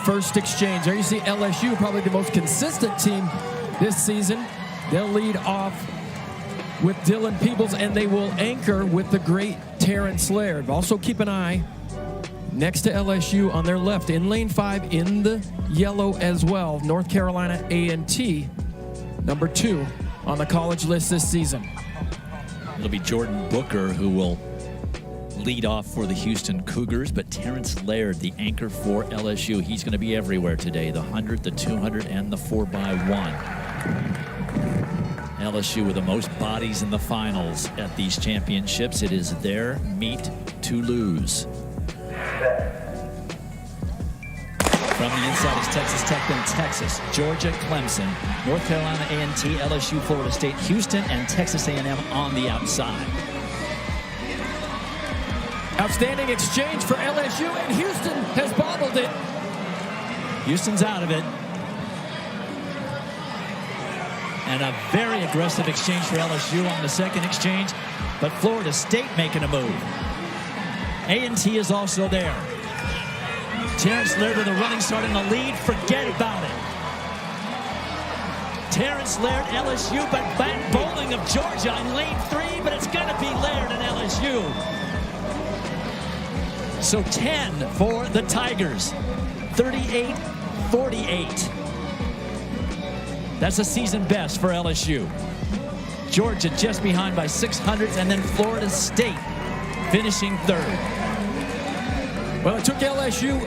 first exchange. There you see LSU, probably the most consistent team this season. They'll lead off with Dylan Peebles, and they will anchor with the great Terrence Laird. Also keep an eye next to LSU on their left in lane 5 in the yellow as well. North Carolina A&T, number 2 on the college list this season. It'll be Jordan Booker who will lead off for the Houston Cougars, but Terrence Laird, the anchor for LSU, he's going to be everywhere today. The 100, the 200, and the 4x1. LSU with the most bodies in the finals at these championships. It is their meet to lose. From the inside is Texas Tech, then Texas, Georgia, Clemson, North Carolina A&T, LSU, Florida State, Houston, and Texas A&M on the outside. Outstanding exchange for LSU, and Houston has bobbled it. Houston's out of it. And a very aggressive exchange for LSU on the second exchange, but Florida State making a move. A&T is also there. Terrence Laird with a running start in the lead. Forget about it. Terrence Laird, LSU, but back bowling of Georgia in lane 3, but it's going to be Laird and LSU. So 10 for the Tigers, 38-48. That's a season best for LSU. Georgia just behind by 600s, and then Florida State finishing 3rd. Well, it took LSU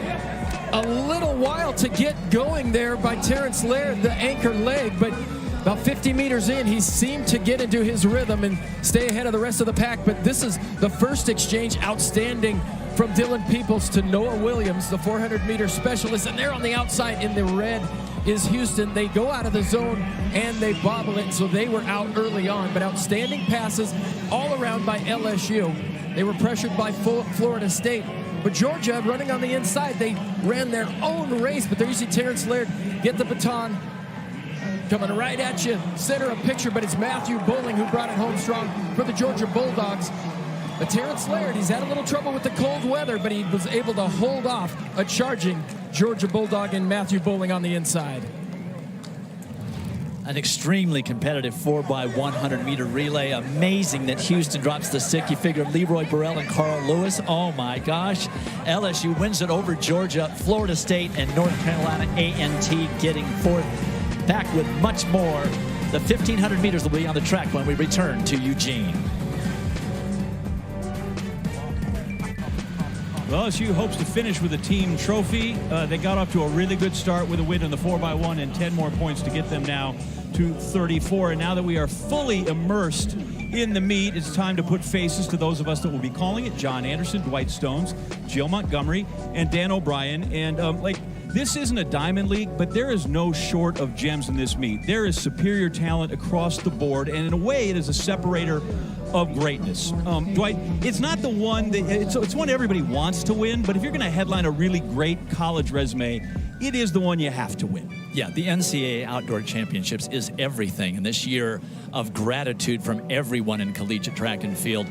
a little while to get going there by Terrence Laird, the anchor leg, but about 50 meters in, he seemed to get into his rhythm and stay ahead of the rest of the pack. But this is the first exchange, outstanding, from Dylan Peebles to Noah Williams, the 400-meter specialist. And there on the outside in the red is Houston. They go out of the zone and they bobble it, so they were out early on. But outstanding passes all around by LSU. They were pressured by Florida State. But Georgia, running on the inside, they ran their own race. But there you see Terrence Laird get the baton coming right at you, center of picture, but it's Matthew Bowling who brought it home strong for the Georgia Bulldogs. But Terrence Laird, he's had a little trouble with the cold weather, but he was able to hold off a charging Georgia Bulldog and Matthew Bowling on the inside. An extremely competitive 4x100-meter relay. Amazing that Houston drops the stick. You figure Leroy Burrell and Carl Lewis. Oh my gosh. LSU wins it over Georgia, Florida State, and North Carolina A&T getting 4th. Back with much more. The 1,500 meters will be on the track when we return to Eugene. Well, LSU hopes to finish with a team trophy. They got off to a really good start with a win in the 4x1 and 10 more points to get them now to 34. And now that we are fully immersed in the meet, it's time to put faces to those of us that will be calling it. John Anderson, Dwight Stones, Jill Montgomery, and Dan O'Brien. And this isn't a diamond league, but there is no short of gems in this meet. There is superior talent across the board, and in a way, it is a separator of greatness. Dwight, it's not the one that it's one everybody wants to win, but if you're going to headline a really great college resume, it is the one you have to win. Yeah, the NCAA Outdoor Championships is everything, and this year of gratitude from everyone in collegiate track and field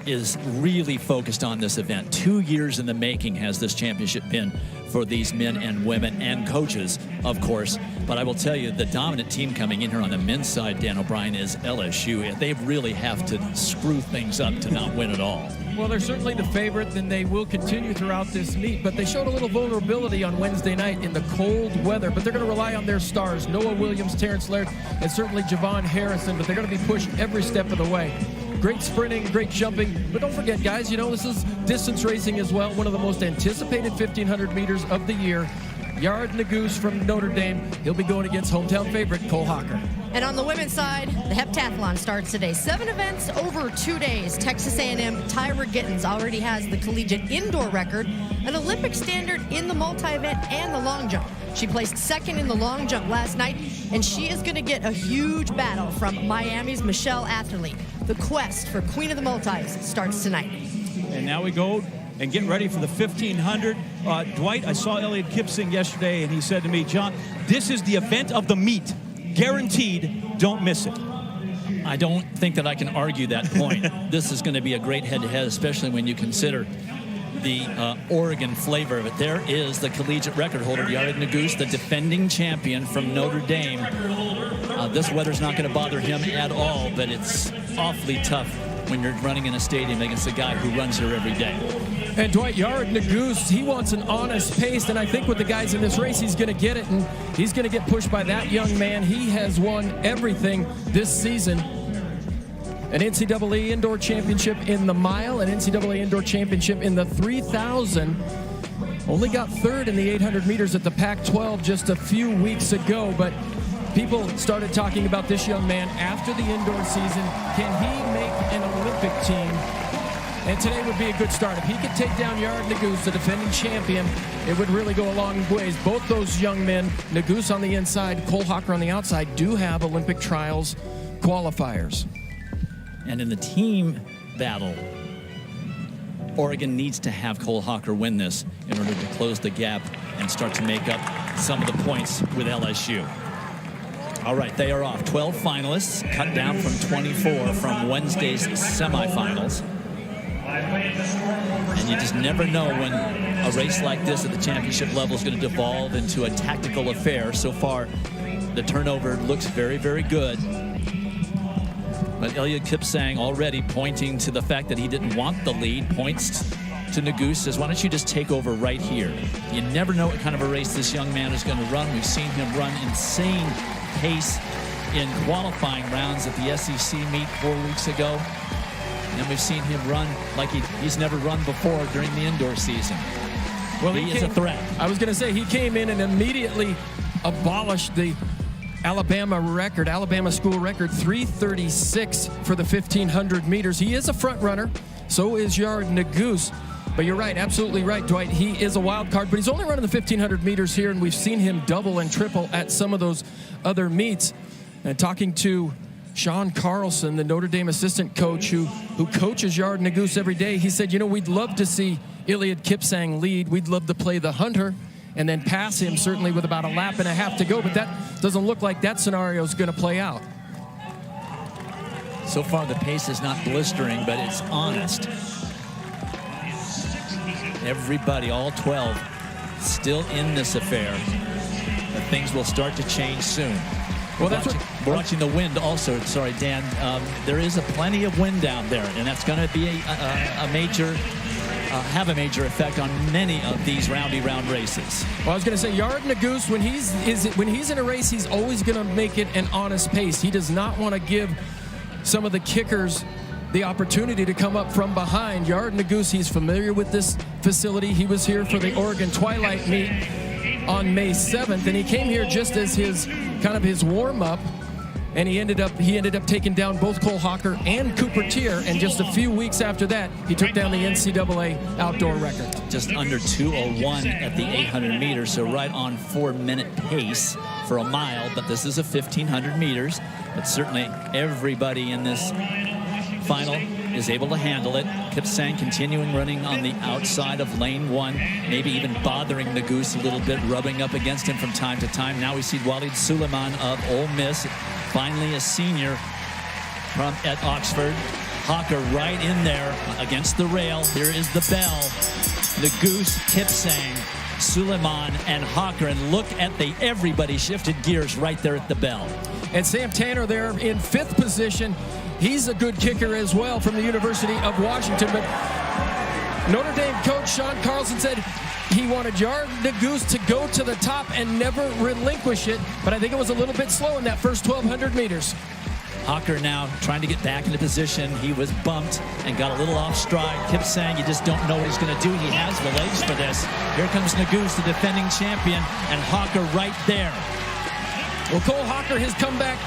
is really focused on this event. 2 years in the making has this championship been for these men and women and coaches, of course. But I will tell you, the dominant team coming in here on the men's side, Dan O'Brien, is LSU. They really have to screw things up to not win at all. Well, they're certainly the favorite, and they will continue throughout this meet. But they showed a little vulnerability on Wednesday night in the cold weather. But they're going to rely on their stars, Noah Williams, Terrence Laird, and certainly Javon Harrison. But they're going to be pushed every step of the way. Great sprinting, great jumping. But don't forget, guys, you know, this is distance racing as well. One of the most anticipated 1,500 meters of the year. Yard Naguse from Notre Dame. He'll be going against hometown favorite Cole Hocker. And on the women's side, the heptathlon starts today. 7 events over 2 days. Texas A&M Tyra Gittens already has the collegiate indoor record, an Olympic standard in the multi-event and the long jump. She placed 2nd in the long jump last night, and she is going to get a huge battle from Miami's Michelle Atherley. The quest for Queen of the Multis starts tonight. And now we go and get ready for the 1,500. Dwight, I saw Elliot Kipsing yesterday, and he said to me, John, this is the event of the meet. Guaranteed, don't miss it. I don't think that I can argue that point. This is going to be a great head-to-head, especially when you consider the Oregon flavor of it. There is the collegiate record holder, Yared Nuguse, the defending champion from Notre Dame. This weather's not going to bother him at all, but it's awfully tough when you're running in a stadium against a guy who runs here every day. And Dwight, Yared Nuguse, he wants an honest pace, and I think with the guys in this race, he's going to get it, and he's going to get pushed by that young man. He has won everything this season. An NCAA Indoor Championship in the mile, an NCAA Indoor Championship in the 3,000. Only got third in the 800 meters at the Pac-12 just a few weeks ago, but people started talking about this young man after the indoor season. Can he make an Olympic team? And today would be a good start. If he could take down Yared Nuguse, the defending champion, it would really go a long ways. Both those young men, Nuguse on the inside, Cole Hocker on the outside, do have Olympic trials qualifiers. And in the team battle, Oregon needs to have Cole Hocker win this in order to close the gap and start to make up some of the points with LSU. All right, they are off. 12 finalists, cut down from 24 from Wednesday's semifinals. And you just never know when a race like this at the championship level is going to devolve into a tactical affair. So far, the turnover looks very, very good. But Eliud Kipsang already pointing to the fact that he didn't want the lead, points to Nuguse, says, why don't you just take over right here? You never know what kind of a race this young man is going to run. We've seen him run insane pace in qualifying rounds at the SEC meet 4 weeks ago. And we've seen him run like he's never run before during the indoor season. Well, he is a threat. I was going to say, he came in and immediately abolished the Alabama school record, 3:36 for the 1,500 meters. He is a front runner. So is Yared Nuguse. But you're right, absolutely right, Dwight. He is a wild card, but he's only running the 1,500 meters here, and we've seen him double and triple at some of those other meets. And talking to Sean Carlson, the Notre Dame assistant coach who coaches Yared Nuguse every day, he said, we'd love to see Eliud Kipsang lead. We'd love to play the hunter and then pass him, certainly with about a lap and a half to go, but that doesn't look like that scenario is going to play out. So far, the pace is not blistering, but it's honest. Everybody, all 12, still in this affair. But things will start to change soon. Well, we're watching the wind also. Sorry, Dan. There is plenty of wind down there, and that's going to be a major effect on many of these round races. Well, I was going to say, Yared Nuguse, when he's in a race, he's always going to make it an honest pace. He does not want to give some of the kickers the opportunity to come up from behind. Yared Nuguse, he's familiar with this facility. He was here for the Oregon Twilight meet on May 7th, and he came here just as his warm-up, and he ended up taking down both Cole Hocker and Cooper Tier, and just a few weeks after that, he took down the NCAA outdoor record. Just under 2:01 at the 800 meters, so right on 4-minute pace for a mile, but this is a 1,500 meters. But certainly everybody in this final is able to handle it. Kipsang continuing running on the outside of lane 1, maybe even bothering Nuguse a little bit, rubbing up against him from time to time. Now we see Walid Suleiman of Ole Miss, finally a senior at Oxford. Hocker right in there against the rail. Here is the bell. Nuguse, Kipsang, Suleiman, and Hocker. And look at everybody shifted gears right there at the bell. And Sam Tanner there in 5th position. He's a good kicker as well from the University of Washington. But Notre Dame coach Sean Carlson said he wanted Yared Nuguse to go to the top and never relinquish it. But I think it was a little bit slow in that first 1,200 meters. Hocker now trying to get back into position. He was bumped and got a little off stride. Kipsang, you just don't know what he's going to do. He has the legs for this. Here comes Nuguse, the defending champion, and Hocker right there. Well, Cole Hocker has come back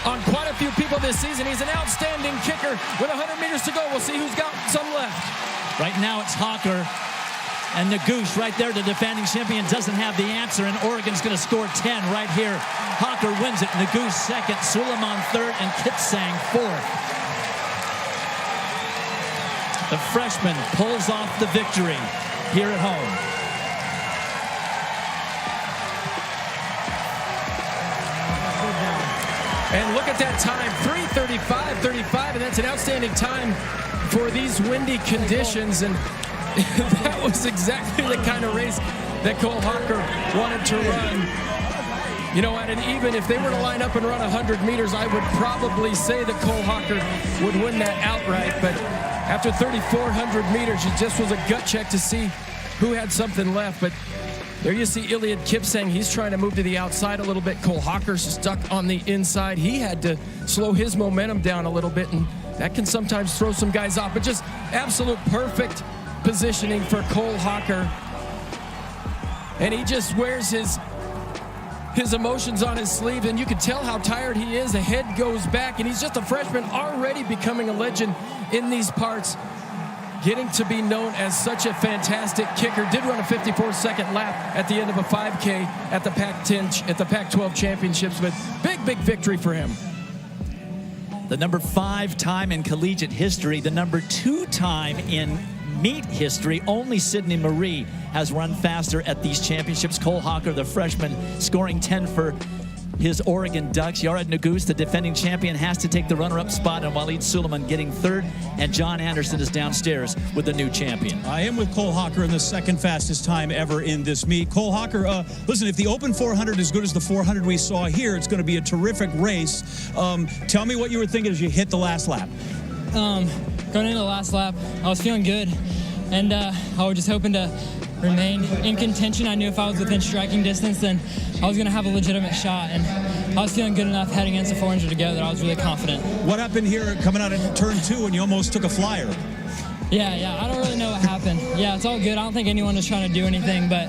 on quite a few people this season. He's an outstanding kicker with 100 meters to go. We'll see who's got some left. Right now it's Hocker and Nuguse right there. The defending champion doesn't have the answer, and Oregon's going to score 10 right here. Hocker wins it. Nuguse 2nd, Suleiman 3rd, and Kipsang 4th. The freshman pulls off the victory here at home. And look at that time, 3:35.35, and that's an outstanding time for these windy conditions. And That was exactly the kind of race that Cole Hocker wanted to run. You know, even if they were to line up and run 100 meters, I would probably say that Cole Hocker would win that outright. But after 3,400 meters, it just was a gut check to see who had something left. But there you see Iliad Kipsang. He's trying to move to the outside a little bit. Cole Hocker's stuck on the inside. He had to slow his momentum down a little bit, and that can sometimes throw some guys off. But just absolute perfect positioning for Cole Hocker. And he just wears his emotions on his sleeve, and you can tell how tired he is. The head goes back, and he's just a freshman already becoming a legend in these parts, getting to be known as such a fantastic kicker. Did run a 54-second lap at the end of a 5K at the Pac-12 championships, but big victory for him. The number 5 time in collegiate history, the number 2 time in meet history. Only Sidney Marie has run faster at these championships. Cole Hocker, the freshman, scoring 10 for his Oregon Ducks. Yared Nuguse, the defending champion, has to take the runner-up spot, and Waleed Suleiman getting 3rd, and John Anderson is downstairs with the new champion. I am with Cole Hocker in the 2nd fastest time ever in this meet. Cole Hocker, listen, if the Open 400 is as good as the 400 we saw here, it's going to be a terrific race. Tell me what you were thinking as you hit the last lap. Going into the last lap, I was feeling good, and I was just hoping to remain in contention. I knew if I was within striking distance, then I was going to have a legitimate shot, and I was feeling good enough heading into 400 together. I was really confident. What happened here coming out of turn 2 when you almost took a flyer? Yeah, I don't really know what happened. Yeah, it's all good. I don't think anyone was trying to do anything, but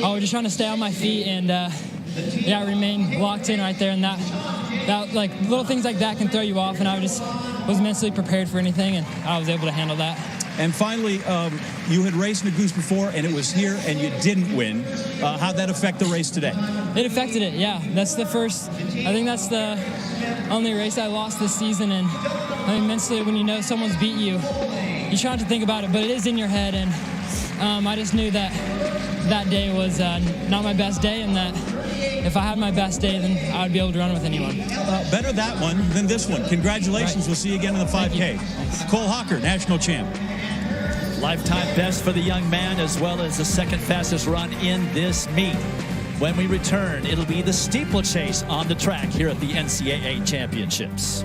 I was just trying to stay on my feet and, I remained locked in right there, and that like little things like that can throw you off, and I just was mentally prepared for anything, and I was able to handle that. And finally, you had raced Nuguse before, and it was here, and you didn't win. How'd that affect the race today? It affected it, yeah. That's the first, I think that's the only race I lost this season, and I mean, mentally, when you know someone's beat you, you try not to think about it, but it is in your head, and I just knew that that day was not my best day, and that if I had my best day, then I would be able to run with anyone. Better that one than this one. Congratulations. Right. We'll see you again in the 5K. Cole Hocker, national champ. Lifetime best for the young man, as well as the 2nd fastest run in this meet. When we return, it'll be the steeplechase on the track here at the NCAA championships.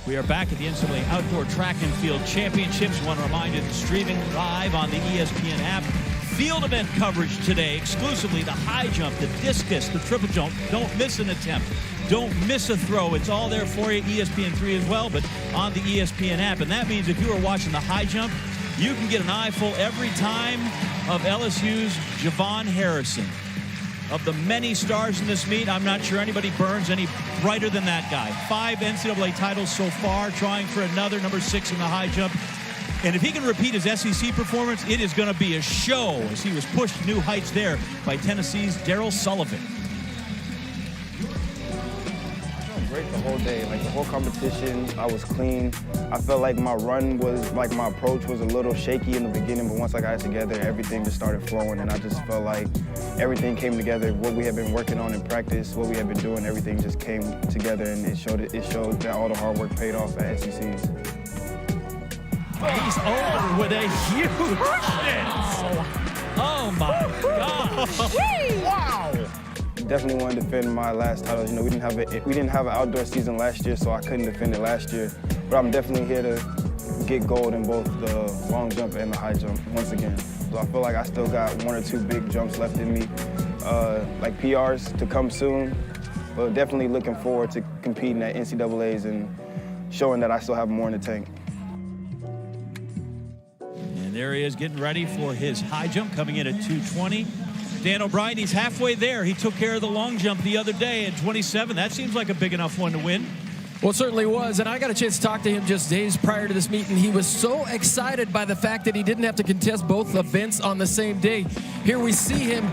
We are back at the NCAA Outdoor Track and Field Championships. I want to remind you, it's streaming live on the ESPN app. Field event coverage today, exclusively the high jump, the discus, the triple jump. Don't miss an attempt. Don't miss a throw. It's all there for you, ESPN3 as well, but on the ESPN app. And that means if you are watching the high jump, you can get an eyeful every time of LSU's Javon Harrison. Of the many stars in this meet, I'm not sure anybody burns any brighter than that guy. 5 NCAA titles so far, trying for another, number 6 in the high jump. And if he can repeat his SEC performance, it is going to be a show, as he was pushed to new heights there by Tennessee's Darrell Sullivan. Great the whole day, like the whole competition, I was clean. I felt like my run was, like my approach was a little shaky in the beginning, but once I got it together, everything just started flowing, and I just felt like everything came together. What we had been working on in practice, what we had been doing, everything just came together, and it showed that all the hard work paid off at SECs. He's over with a huge hit. Oh my gosh. Wow. Definitely want to defend my last title. You know, we didn't have an outdoor season last year, so I couldn't defend it last year. But I'm definitely here to get gold in both the long jump and the high jump once again. So I feel like I still got 1 or 2 big jumps left in me, like PRs to come soon. But definitely looking forward to competing at NCAAs and showing that I still have more in the tank. And there he is getting ready for his high jump, coming in at 220. Dan O'Brien, he's halfway there. He took care of the long jump the other day at 27. That seems like a big enough one to win. Well, it certainly was, and I got a chance to talk to him just days prior to this meeting. He was so excited by the fact that he didn't have to contest both events on the same day. Here we see him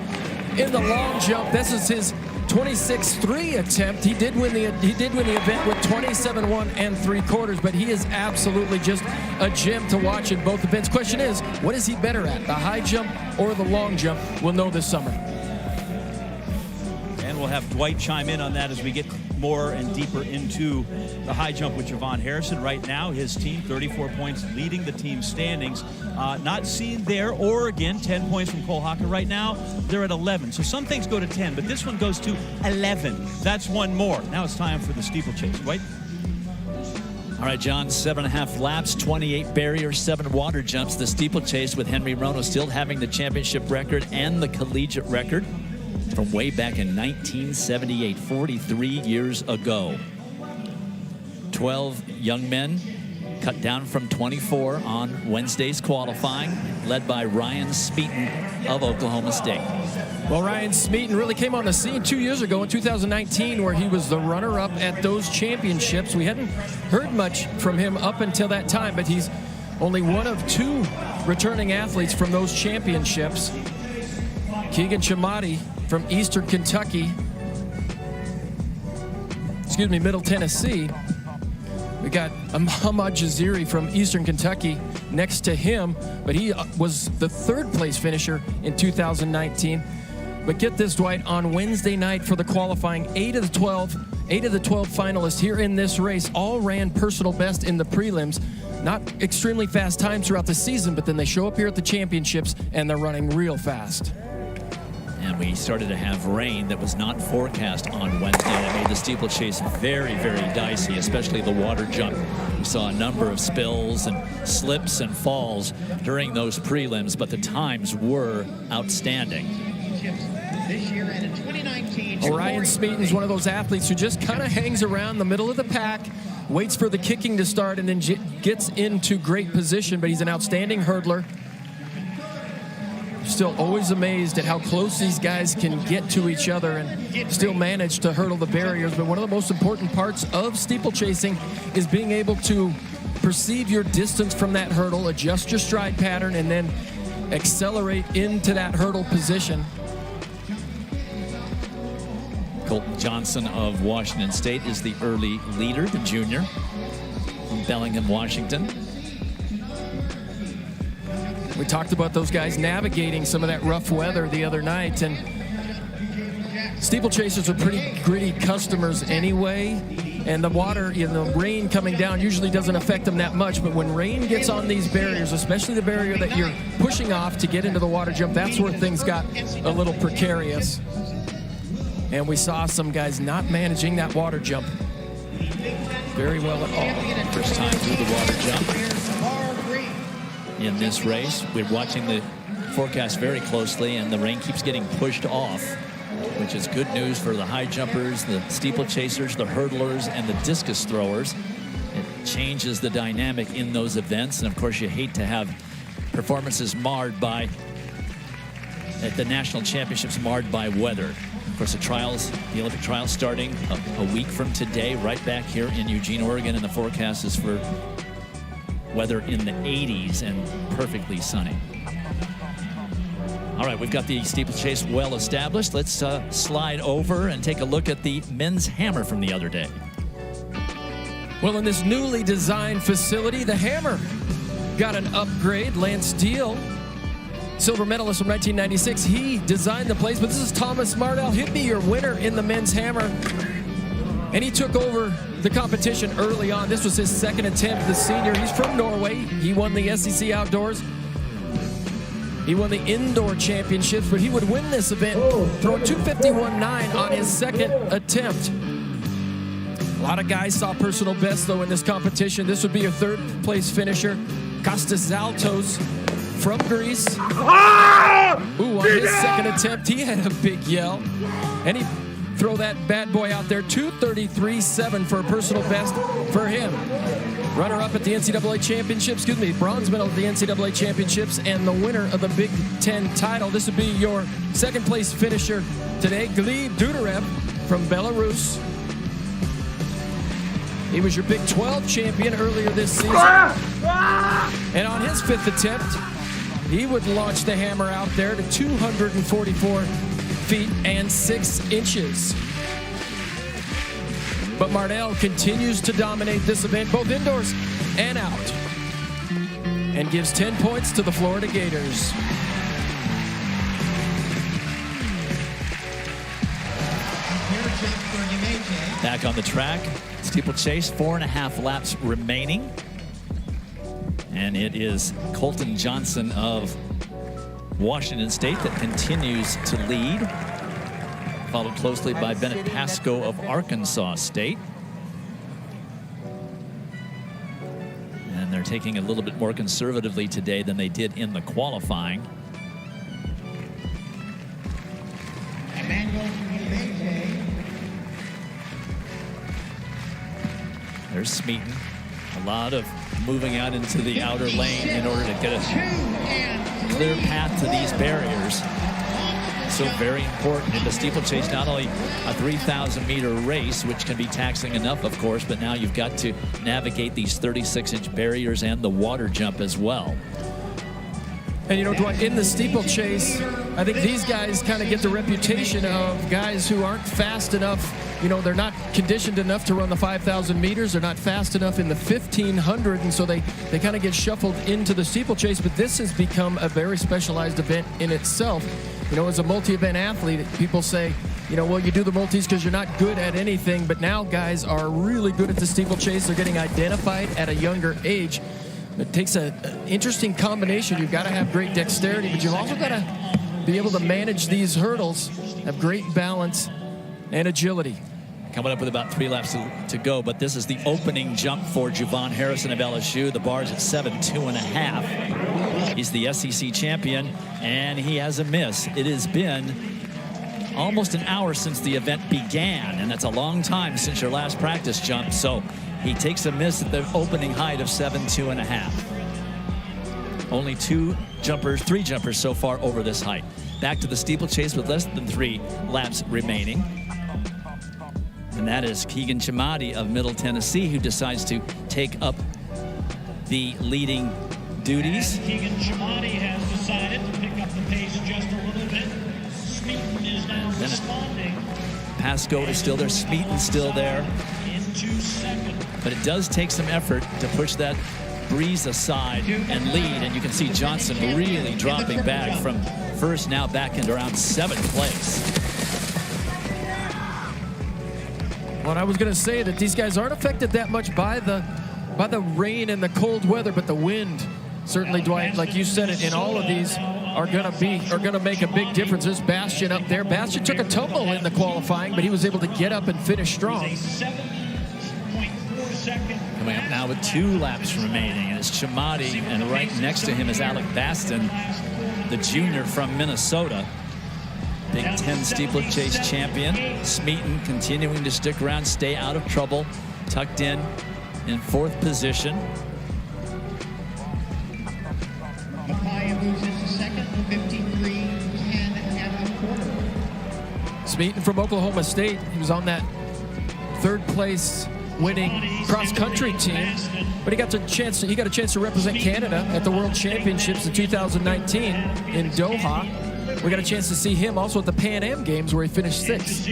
in the long jump. This is his 26-3 attempt. He did win the event with 27-1 and 3/4, but he is absolutely just a gem to watch in both events. Question is, what is he better at, the high jump or the long jump? We'll know this summer. And we'll have Dwight chime in on that as we get more and deeper into the high jump with Javon Harrison. Right now, his team, 34 points, leading the team standings. Not seen there, Oregon, 10 points from Cole Hocker. Right now, they're at 11. So some things go to 10, but this one goes to 11. That's one more. Now it's time for the steeplechase. Right? All right, John, 7.5 laps, 28 barriers, 7 water jumps. The steeplechase with Henry Rono still having the championship record and the collegiate record from way back in 1978, 43 years ago. 12 young men cut down from 24 on Wednesday's qualifying, led by Ryan Smeaton of Oklahoma State. Well, Ryan Smeaton really came on the scene 2 years ago in 2019, where he was the runner-up at those championships. We hadn't heard much from him up until that time, but he's only one of 2 returning athletes from those championships. Keegan Chamati from Eastern Kentucky, Middle Tennessee. We got Ahmad Jaziri from Eastern Kentucky next to him, but he was the 3rd place finisher in 2019. But get this, Dwight, on Wednesday night for the qualifying, 8 of the 12 finalists here in this race all ran personal best in the prelims. Not extremely fast times throughout the season, but then they show up here at the championships and they're running real fast. And we started to have rain that was not forecast on Wednesday. That made the steeplechase very, very dicey, especially the water jump. We saw a number of spills and slips and falls during those prelims, but the times were outstanding. Ryan Smeaton's one of those athletes who just kind of hangs around the middle of the pack, waits for the kicking to start, and then gets into great position, but he's an outstanding hurdler. Still always amazed at how close these guys can get to each other and still manage to hurdle the barriers. But one of the most important parts of steeplechasing is being able to perceive your distance from that hurdle, adjust your stride pattern, and then accelerate into that hurdle position. Colton Johnson of Washington State is the early leader, the junior from Bellingham, Washington. We talked about those guys navigating some of that rough weather the other night, and steeplechasers are pretty gritty customers anyway, and the water, the rain coming down usually doesn't affect them that much, but when rain gets on these barriers, especially the barrier that you're pushing off to get into the water jump, that's where things got a little precarious. And we saw some guys not managing that water jump very well at all. First time through the water jump in this race. We're watching the forecast very closely, and the rain keeps getting pushed off, which is good news for the high jumpers, the steeplechasers, the hurdlers, and the discus throwers. It changes the dynamic in those events, and of course you hate to have performances marred by, at the national championships, marred by weather. Of course, the Olympic trials starting a week from today, right back here in Eugene, Oregon, and the forecast is for weather in the 80s and perfectly sunny. All right, we've got the steeplechase well established. Let's slide over and take a look at the men's hammer from the other day. Well, in this newly designed facility, the hammer got an upgrade. Lance Steele, silver medalist from 1996, he designed the place, but this is Thomas Mardell. He'd be your winner in the men's hammer, and he took over the competition early on. This was his 2nd attempt, the senior. He's from Norway. He won the SEC Outdoors. He won the indoor championships, but he would win this event throwing 251.9 on his 2nd attempt. A lot of guys saw personal best, though, in this competition. This would be your 3rd place finisher, Kostas Zaltos from Greece. Ooh, on his 2nd attempt, he had a big yell. And he throw that bad boy out there, 233.7 for a personal best for him. Runner-up at the NCAA championships, bronze medal at the NCAA championships, and the winner of the Big Ten title. This would be your 2nd place finisher today, Gleb Dudarev from Belarus. He was your Big 12 champion earlier this season. And on his 5th attempt, he would launch the hammer out there to 244 feet and 6 inches. But Mardell continues to dominate this event, both indoors and out, and gives 10 points to the Florida Gators. Back on the track, steeplechase, 4.5 laps remaining. And it is Colton Johnson of Washington State that continues to lead, followed closely by Bennett Pascoe of Arkansas State. And they're taking a little bit more conservatively today than they did in the qualifying. There's Smeaton. A lot of moving out into the outer lane in order to get a clear path to these barriers. So very important in the steeplechase, not only a 3,000-meter race, which can be taxing enough, of course, but now you've got to navigate these 36-inch barriers and the water jump as well. And, you know, Dwight, in the steeplechase, I think these guys kind of get the reputation of guys who aren't fast enough. You know, they're not conditioned enough to run the 5,000 meters. They're not fast enough in the 1,500, and so they kind of get shuffled into the steeplechase. But this has become a very specialized event in itself. You know, as a multi-event athlete, people say, you know, well, you do the multis because you're not good at anything. But now guys are really good at the steeplechase. They're getting identified at a younger age. It takes an interesting combination. You've got to have great dexterity, but you've also got to be able to manage these hurdles, have great balance and agility. Coming up with about 3 laps to go, but this is the opening jump for Javon Harrison of LSU. The bar's at 7.2.5. He's the SEC champion, and he has a miss. It has been almost an hour since the event began, and that's a long time since your last practice jump. So he takes a miss at the opening height of 7.2.5. Only 3 jumpers so far over this height. Back to the steeplechase with less than 3 laps remaining. And that is Keegan Chamati of Middle Tennessee, who decides to take up the leading duties. Keegan Chamati has decided to pick up the pace just a little bit. Smeaton is now responding. Pascoe is still there. Smeaton's still there. Into second. But it does take some effort to push that breeze aside and lead. And you can see Johnson really dropping back from first, now back into around 7th place. Well, I was going to say that these guys aren't affected that much by the rain and the cold weather, but the wind certainly, Dwight, like you said it, in all of these are going to make a big difference. There's Bastian up there. Bastian took a tumble in the qualifying, but he was able to get up and finish strong. Coming up now with 2 laps remaining, and it's Chamati, and right next to him is Alec Baston, the junior from Minnesota. Big Ten steeplechase champion. Smeaton continuing to stick around, stay out of trouble, tucked in 4th position. Smeaton from Oklahoma State. He was on that 3rd place winning cross-country team, but he got a chance to represent Canada at the World Championships in 2019 in Doha. We got a chance to see him also at the Pan Am Games, where he finished 6th.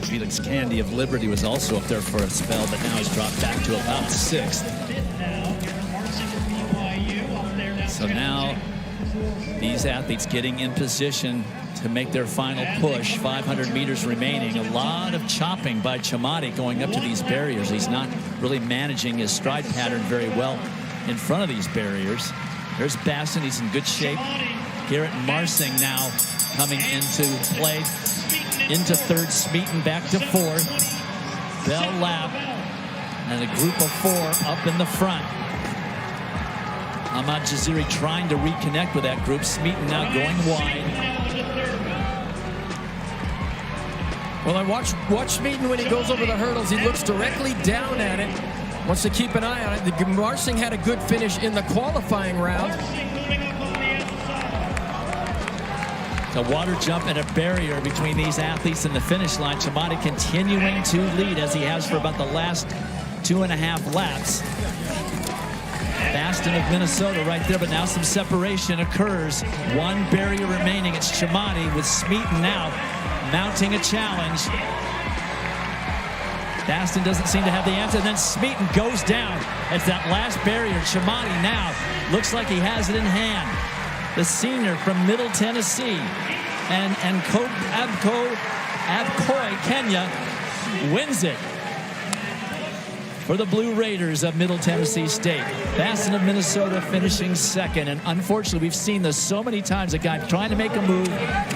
Felix Candy of Liberty was also up there for a spell, but now he's dropped back to about 6th. So now these athletes getting in position to make their final push. 500 meters remaining. A lot of chopping by Chamati going up to these barriers. He's not really managing his stride pattern very well in front of these barriers. There's Baston. He's in good shape. Garrett Marsing now coming into play. Into 3rd. Smeaton back to 4th. Bell lap. And a group of 4 up in the front. Ahmad Jaziri trying to reconnect with that group. Smeaton now going wide. Well, I watch Smeaton when he goes over the hurdles. He looks directly down at it. Wants to keep an eye on it. Marsing had a good finish in the qualifying round. A water jump and a barrier between these athletes and the finish line. Chamati continuing to lead as he has for about the last 2.5 laps. Baston of Minnesota right there, but now some separation occurs. 1 barrier remaining. It's Chamati with Smeaton now mounting a challenge. Baston doesn't seem to have the answer. Then Smeaton goes down. It's that last barrier. Chamati now looks like he has it in hand. The senior from Middle Tennessee. And Coach Abco Abkoi, Kenya, wins it for the Blue Raiders of Middle Tennessee State. Baston of Minnesota finishing second. And unfortunately, we've seen this so many times. A guy trying to make a move,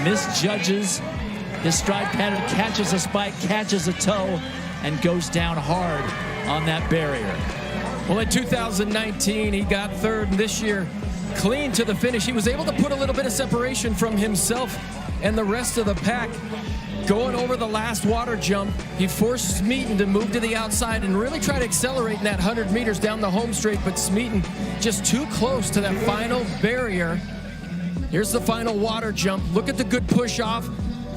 misjudges his stride pattern, catches a spike, catches a toe, and goes down hard on that barrier. Well, in 2019, he got third, and this year, clean to the finish. He was able to put a little bit of separation from himself and the rest of the pack. Going over the last water jump, he forced Smeaton to move to the outside and really try to accelerate in that 100 meters down the home straight, but Smeaton just too close to that final barrier. Here's the final water jump. Look at the good push off.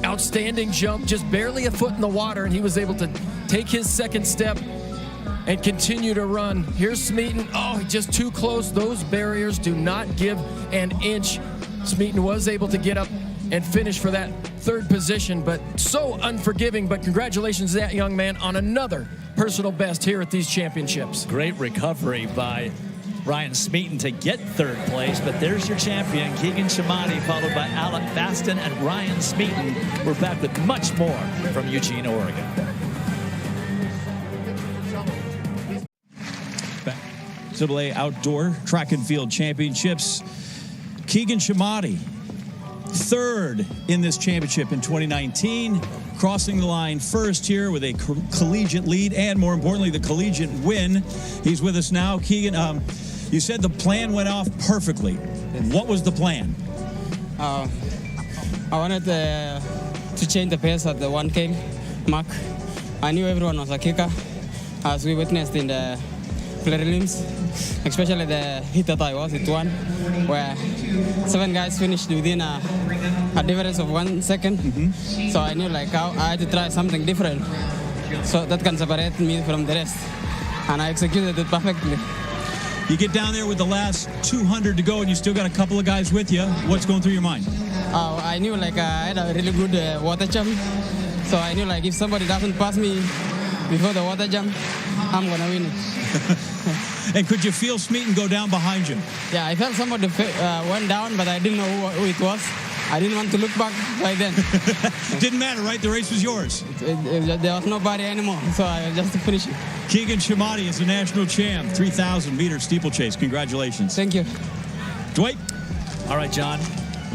Outstanding jump, just barely a foot in the water, and he was able to take his second step and continue to run. Here's Smeaton. Oh, just too close. Those barriers do not give an inch. Smeaton was able to get up and finish for that third position, but so unforgiving. But congratulations to that young man on another personal best here at these championships. Great recovery by Ryan Smeaton to get third place, but there's your champion, Keegan Shamani, followed by Alec Baston and Ryan Smeaton. We're back with much more from Eugene, Oregon. NCAA Outdoor Track and Field Championships. Keegan Shamani, third in this championship in 2019, crossing the line first here with a collegiate lead and, more importantly, the collegiate win. He's with us now. Keegan, you said the plan went off perfectly. What was the plan? I wanted to change the pace at the 1K mark. I knew everyone was a kicker, as we witnessed in the prelims, especially the hit that I was at one, where 7 guys finished within a difference of 1 second. Mm-hmm. So I knew I had to try something different so that can separate me from the rest. And I executed it perfectly. You get down there with the last 200 to go, and you still got a couple of guys with you. What's going through your mind? I knew I had a really good water jump. So I knew if somebody doesn't pass me before the water jump, I'm going to win it. And could you feel Smeaton go down behind you? Yeah, I felt somebody went down, but I didn't know who it was. I didn't want to look back by then. Didn't matter, right? The race was yours. There was nobody anymore, so I just finished it. Keegan Shamani is the national champ, 3,000-meter steeplechase. Congratulations. Thank you. Dwight? All right, John.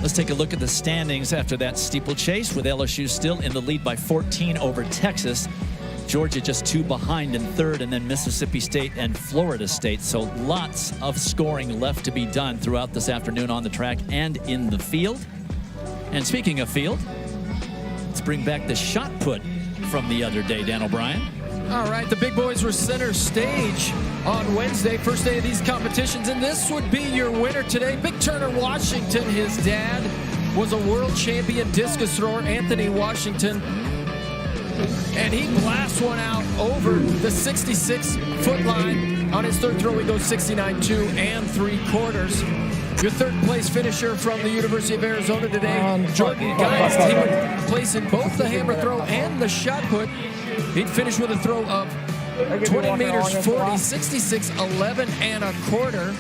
Let's take a look at the standings after that steeplechase, with LSU still in the lead by 14 over Texas. Georgia just 2 behind in third, and then Mississippi State and Florida State. So lots of scoring left to be done throughout this afternoon on the track and in the field. And speaking of field, let's bring back the shot put from the other day, Dan O'Brien. All right, the big boys were center stage on Wednesday, first day of these competitions, and this would be your winner today. Big Turner Washington, his dad was a world champion discus thrower, Anthony Washington, and he blasts one out over the 66-foot line. On his third throw, he goes 69.2 3/4. Your third place finisher from the University of Arizona today, Jordan Geist. He would place in both the hammer throw and the shot put. He'd finish with a throw of 20 meters 40, 66.11 1/4.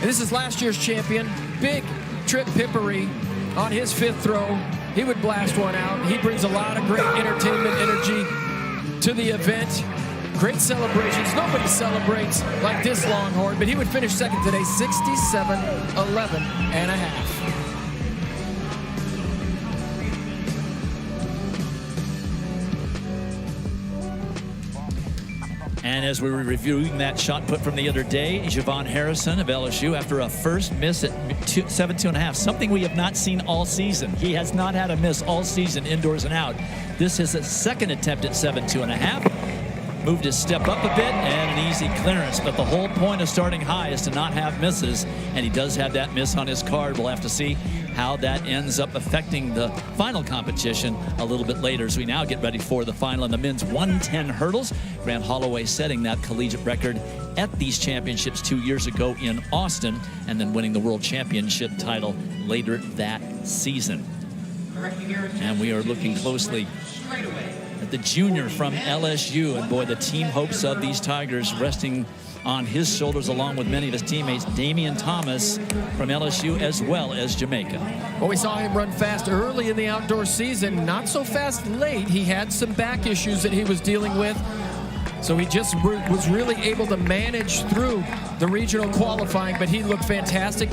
And this is last year's champion, Big Trip Pippery, on his fifth throw. He would blast one out. He brings a lot of great entertainment energy to the event. Great celebrations. Nobody celebrates like this Longhorn, but he would finish second today, 67.11 1/2. And as we were reviewing that shot put from the other day, Javon Harrison of LSU, after a first miss at 7.2.5, something we have not seen all season. He has not had a miss all season, indoors and out. This is his second attempt at 7.2.5. Moved his step up a bit and an easy clearance, but the whole point of starting high is to not have misses, and he does have that miss on his card. We'll have to see how that ends up affecting the final competition a little bit later, as we now get ready for the final in the men's 110 hurdles. Grant Holloway setting that collegiate record at these championships 2 years ago in Austin, and then winning the world championship title later that season. And we are looking closely at the junior from LSU, and boy, the team hopes of these Tigers resting on his shoulders, along with many of his teammates, Damian Thomas from LSU as well as Jamaica. Well, we saw him run fast early in the outdoor season, not so fast late. He had some back issues that he was dealing with, so he just was really able to manage through the regional qualifying, but he looked fantastic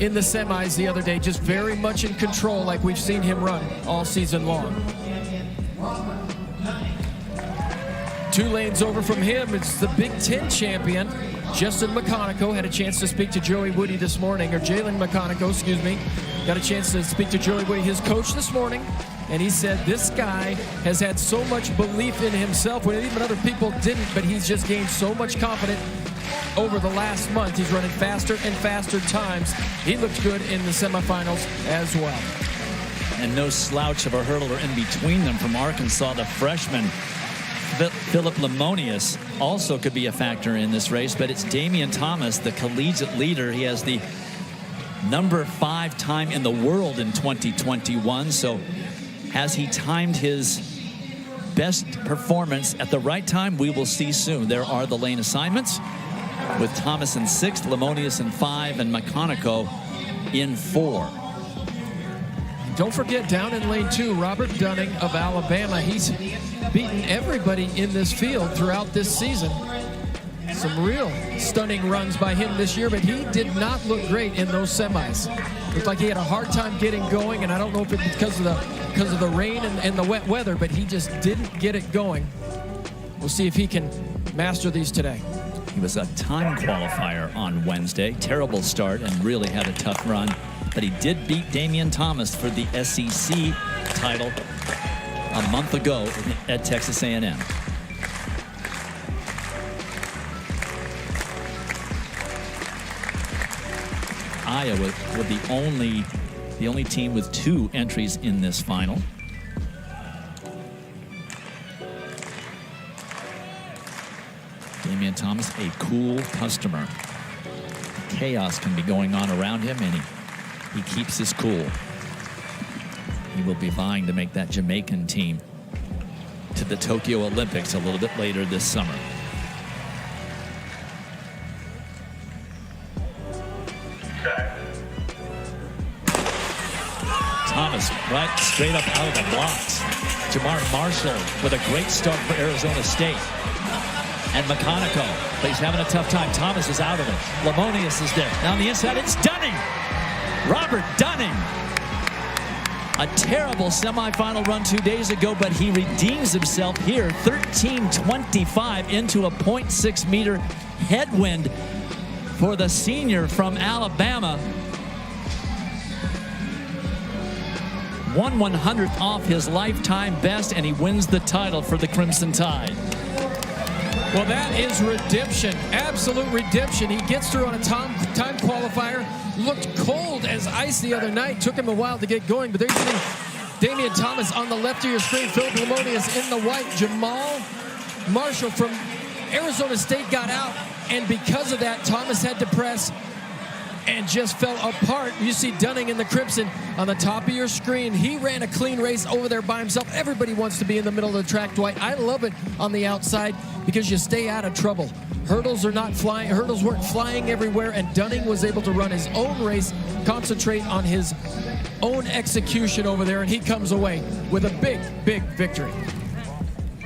in the semis the other day, just very much in control like we've seen him run all season long. 2 lanes over from him, it's the Big Ten champion, Justin McConaughey. Had a chance to speak to Joey Woody this morning, or Jalen McConaughey, excuse me. Got a chance to speak to Joey Woody, his coach, this morning, and he said this guy has had so much belief in himself when even other people didn't, but he's just gained so much confidence over the last month. He's running faster and faster times. He looked good in the semifinals as well. And no slouch of a hurdler in between them from Arkansas, the freshman Philip Lemonius also could be a factor in this race, but it's Damian Thomas, the collegiate leader. He has the number 5 time in the world in 2021. So has he timed his best performance at the right time? We will see soon. There are the lane assignments with Thomas in 6th, Lemonius in 5, and McConaughey in 4. Don't forget, down in lane 2, Robert Dunning of Alabama. He's beaten everybody in this field throughout this season. Some real stunning runs by him this year, but he did not look great in those semis. Looked like he had a hard time getting going, and I don't know if it's because of the rain and the wet weather, but he just didn't get it going. We'll see if he can master these today. He was a time qualifier on Wednesday. Terrible start and really had a tough run. But he did beat Damian Thomas for the SEC title a month ago at Texas A&M. Iowa were the only team with 2 entries in this final. Damian Thomas, a cool customer. Chaos can be going on around him, and he keeps his cool. He will be vying to make that Jamaican team to the Tokyo Olympics a little bit later this summer. Thomas right straight up out of the blocks. Jamar Marshall with a great start for Arizona State. And McConaughey, but he's having a tough time. Thomas is out of it. Lemonius is there. Now on the inside, it's Dunning. Robert Dunning. A terrible semifinal run 2 days ago, but he redeems himself here. 13:25 into a 0.6 meter headwind for the senior from Alabama. 1/100th off his lifetime best, and he wins the title for the Crimson Tide. Well, that is redemption, absolute redemption. He gets through on a time qualifier. Looked cold as ice the other night. Took him a while to get going, but there you see Damian Thomas on the left of your screen. Philip Lemonius in the white. Jamal Marshall from Arizona State got out, and because of that, Thomas had to press and just fell apart. You see Dunning in the crimson on the top of your screen. He ran a clean race over there by himself. Everybody wants to be in the middle of the track, Dwight. I love it on the outside because you stay out of trouble. Hurdles are not flying. Hurdles weren't flying everywhere, and Dunning was able to run his own race, concentrate on his own execution over there, and he comes away with a big, big victory.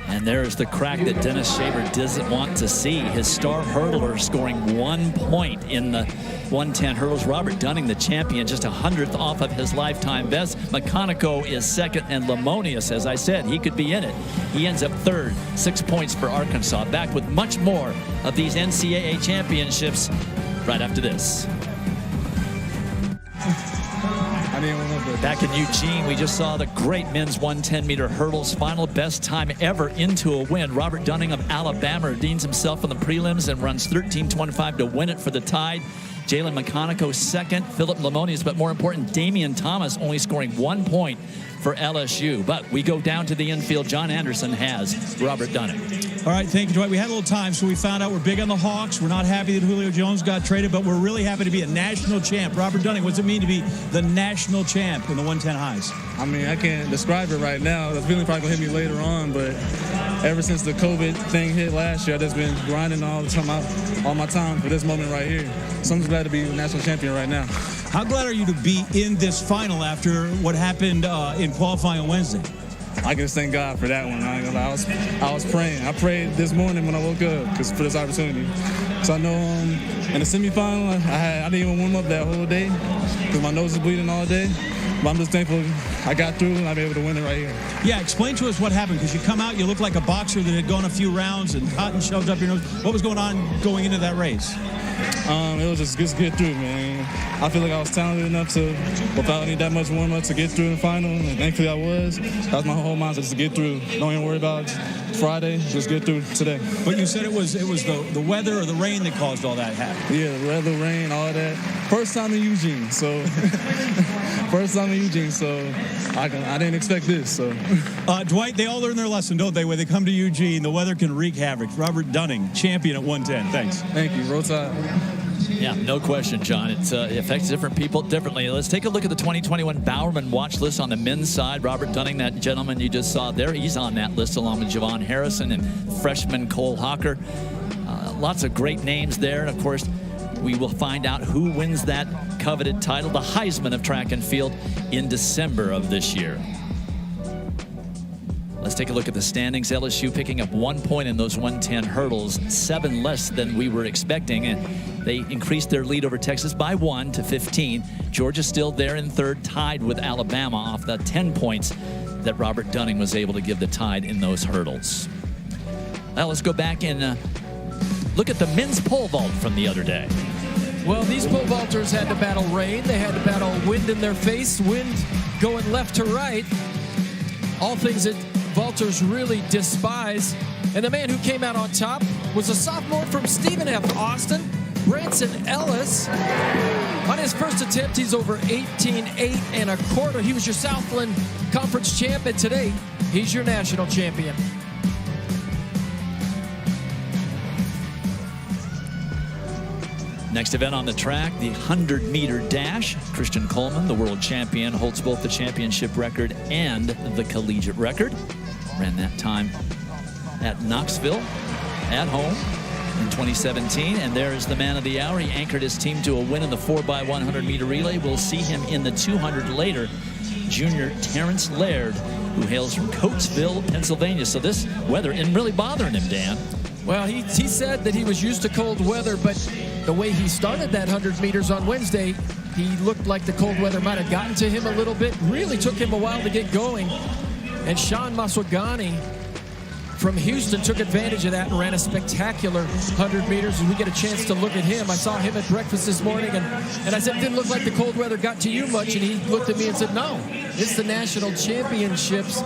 And there's the crack that Dennis Shaver doesn't want to see. His star hurdler scoring 1 point in the 110 hurdles. Robert Dunning, the champion, just 100th off of his lifetime best. McConaughey is second, and Lemonius, as I said, he could be in it. He ends up third, 6 points for Arkansas. Back with much more of these NCAA championships right after this. Back in Eugene, we just saw the great men's 110-meter hurdles final, best time ever into a win. Robert Dunning of Alabama redeems himself in the prelims and runs 13:25 to win it for the Tide. Jalen McConaughey second, Philip Lemonius, but more important, Damian Thomas only scoring 1 point for LSU. But we go down to the infield. John Anderson has Robert Dunning. All right, thank you, Dwight. We had a little time, so we found out we're big on the Hawks. We're not happy that Julio Jones got traded, but we're really happy to be a national champ. Robert Dunning, what does it mean to be the national champ in the 110 highs? I mean, I can't describe it right now. That feeling probably going to hit me later on, but ever since the COVID thing hit last year, I've just been grinding all my time for this moment right here. So I'm just glad to be national champion right now. How glad are you to be in this final after what happened in qualifying on Wednesday? I can just thank God for that one. I was praying. I prayed this morning when I woke up for this opportunity. So I know in the semifinal, I didn't even warm up that whole day because my nose is bleeding all day. But I'm just thankful I got through and I'm able to win it right here. Yeah, explain to us what happened, because you come out, you look like a boxer that had gone a few rounds and cotton shoved up your nose. What was going on going into that race? It was just get through, man. I feel like I was talented enough to, without any that much warm-up, to get through the final, and thankfully I was. That was my whole mindset, just to get through. Don't even worry about Friday, just get through today. But you said it was the weather or the rain that caused all that happen. Yeah, the weather, rain, all that. First time in Eugene, so I didn't expect this. So, Dwight, they all learn their lesson, don't they? When they come to Eugene, the weather can wreak havoc. Robert Dunning, champion at 110. Thanks. Thank you. Roll Tide. Yeah, no question, John. It affects different people differently. Let's take a look at the 2021 Bowerman watch list on the men's side. Robert Dunning, that gentleman you just saw there, he's on that list along with Javon Harrison and freshman Cole Hawker. Lots of great names there. And, of course, we will find out who wins that coveted title, the Heisman of track and field, in December of this year. Let's take a look at the standings. LSU picking up 1 point in those 110 hurdles, 7 less than we were expecting. And they increased their lead over Texas by 1 to 15. Georgia still there in third, tied with Alabama off the 10 points that Robert Dunning was able to give the Tide in those hurdles. Now let's go back and look at the men's pole vault from the other day. Well, these pole vaulters had to battle rain. They had to battle wind in their face, wind going left to right. All things that vaulters really despise. And the man who came out on top was a sophomore from Stephen F. Austin, Branson Ellis. On his first attempt, he's over 18.8 and a quarter. He was your Southland Conference champ, and today he's your national champion. Next event on the track, the 100-meter dash. Christian Coleman, the world champion, holds both the championship record and the collegiate record. Ran that time at Knoxville at home in 2017. And there is the man of the hour. He anchored his team to a win in the 4x100-meter relay. We'll see him in the 200 later. Junior Terrence Laird, who hails from Coatesville, Pennsylvania. So this weather isn't really bothering him, Dan. Well, he said that he was used to cold weather, but the way he started that 100 meters on Wednesday, he looked like the cold weather might have gotten to him a little bit. Really took him a while to get going. And Sean Maswagani from Houston took advantage of that and ran a spectacular 100 meters. And we get a chance to look at him. I saw him at breakfast this morning, and I said, didn't look like the cold weather got to you much. And he looked at me and said, no, it's the national championships.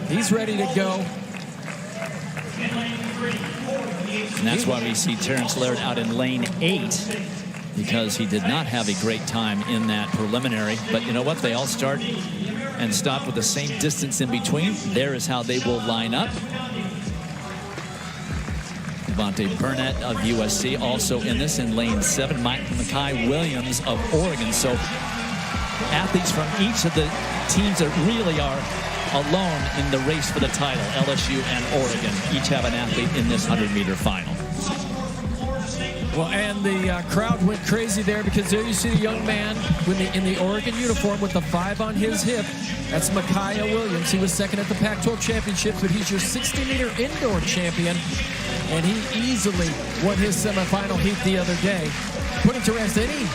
He's ready to go. And that's why we see Terrence Laird out in lane 8, because he did not have a great time in that preliminary. But you know what? They all start and stop with the same distance in between. There is how they will line up. Devontae Burnett of USC also in this in lane 7. Mekhi Williams of Oregon. So athletes from each of the teams that really are alone in the race for the title. LSU and Oregon each have an athlete in this 100-meter final. Well, and the crowd went crazy there, because there you see the young man in the Oregon uniform with the 5 on his hip. That's Mekhi Williams. He was second at the Pac-12 championships, but he's your 60-meter indoor champion, and he easily won his semifinal heat the other day, putting to rest any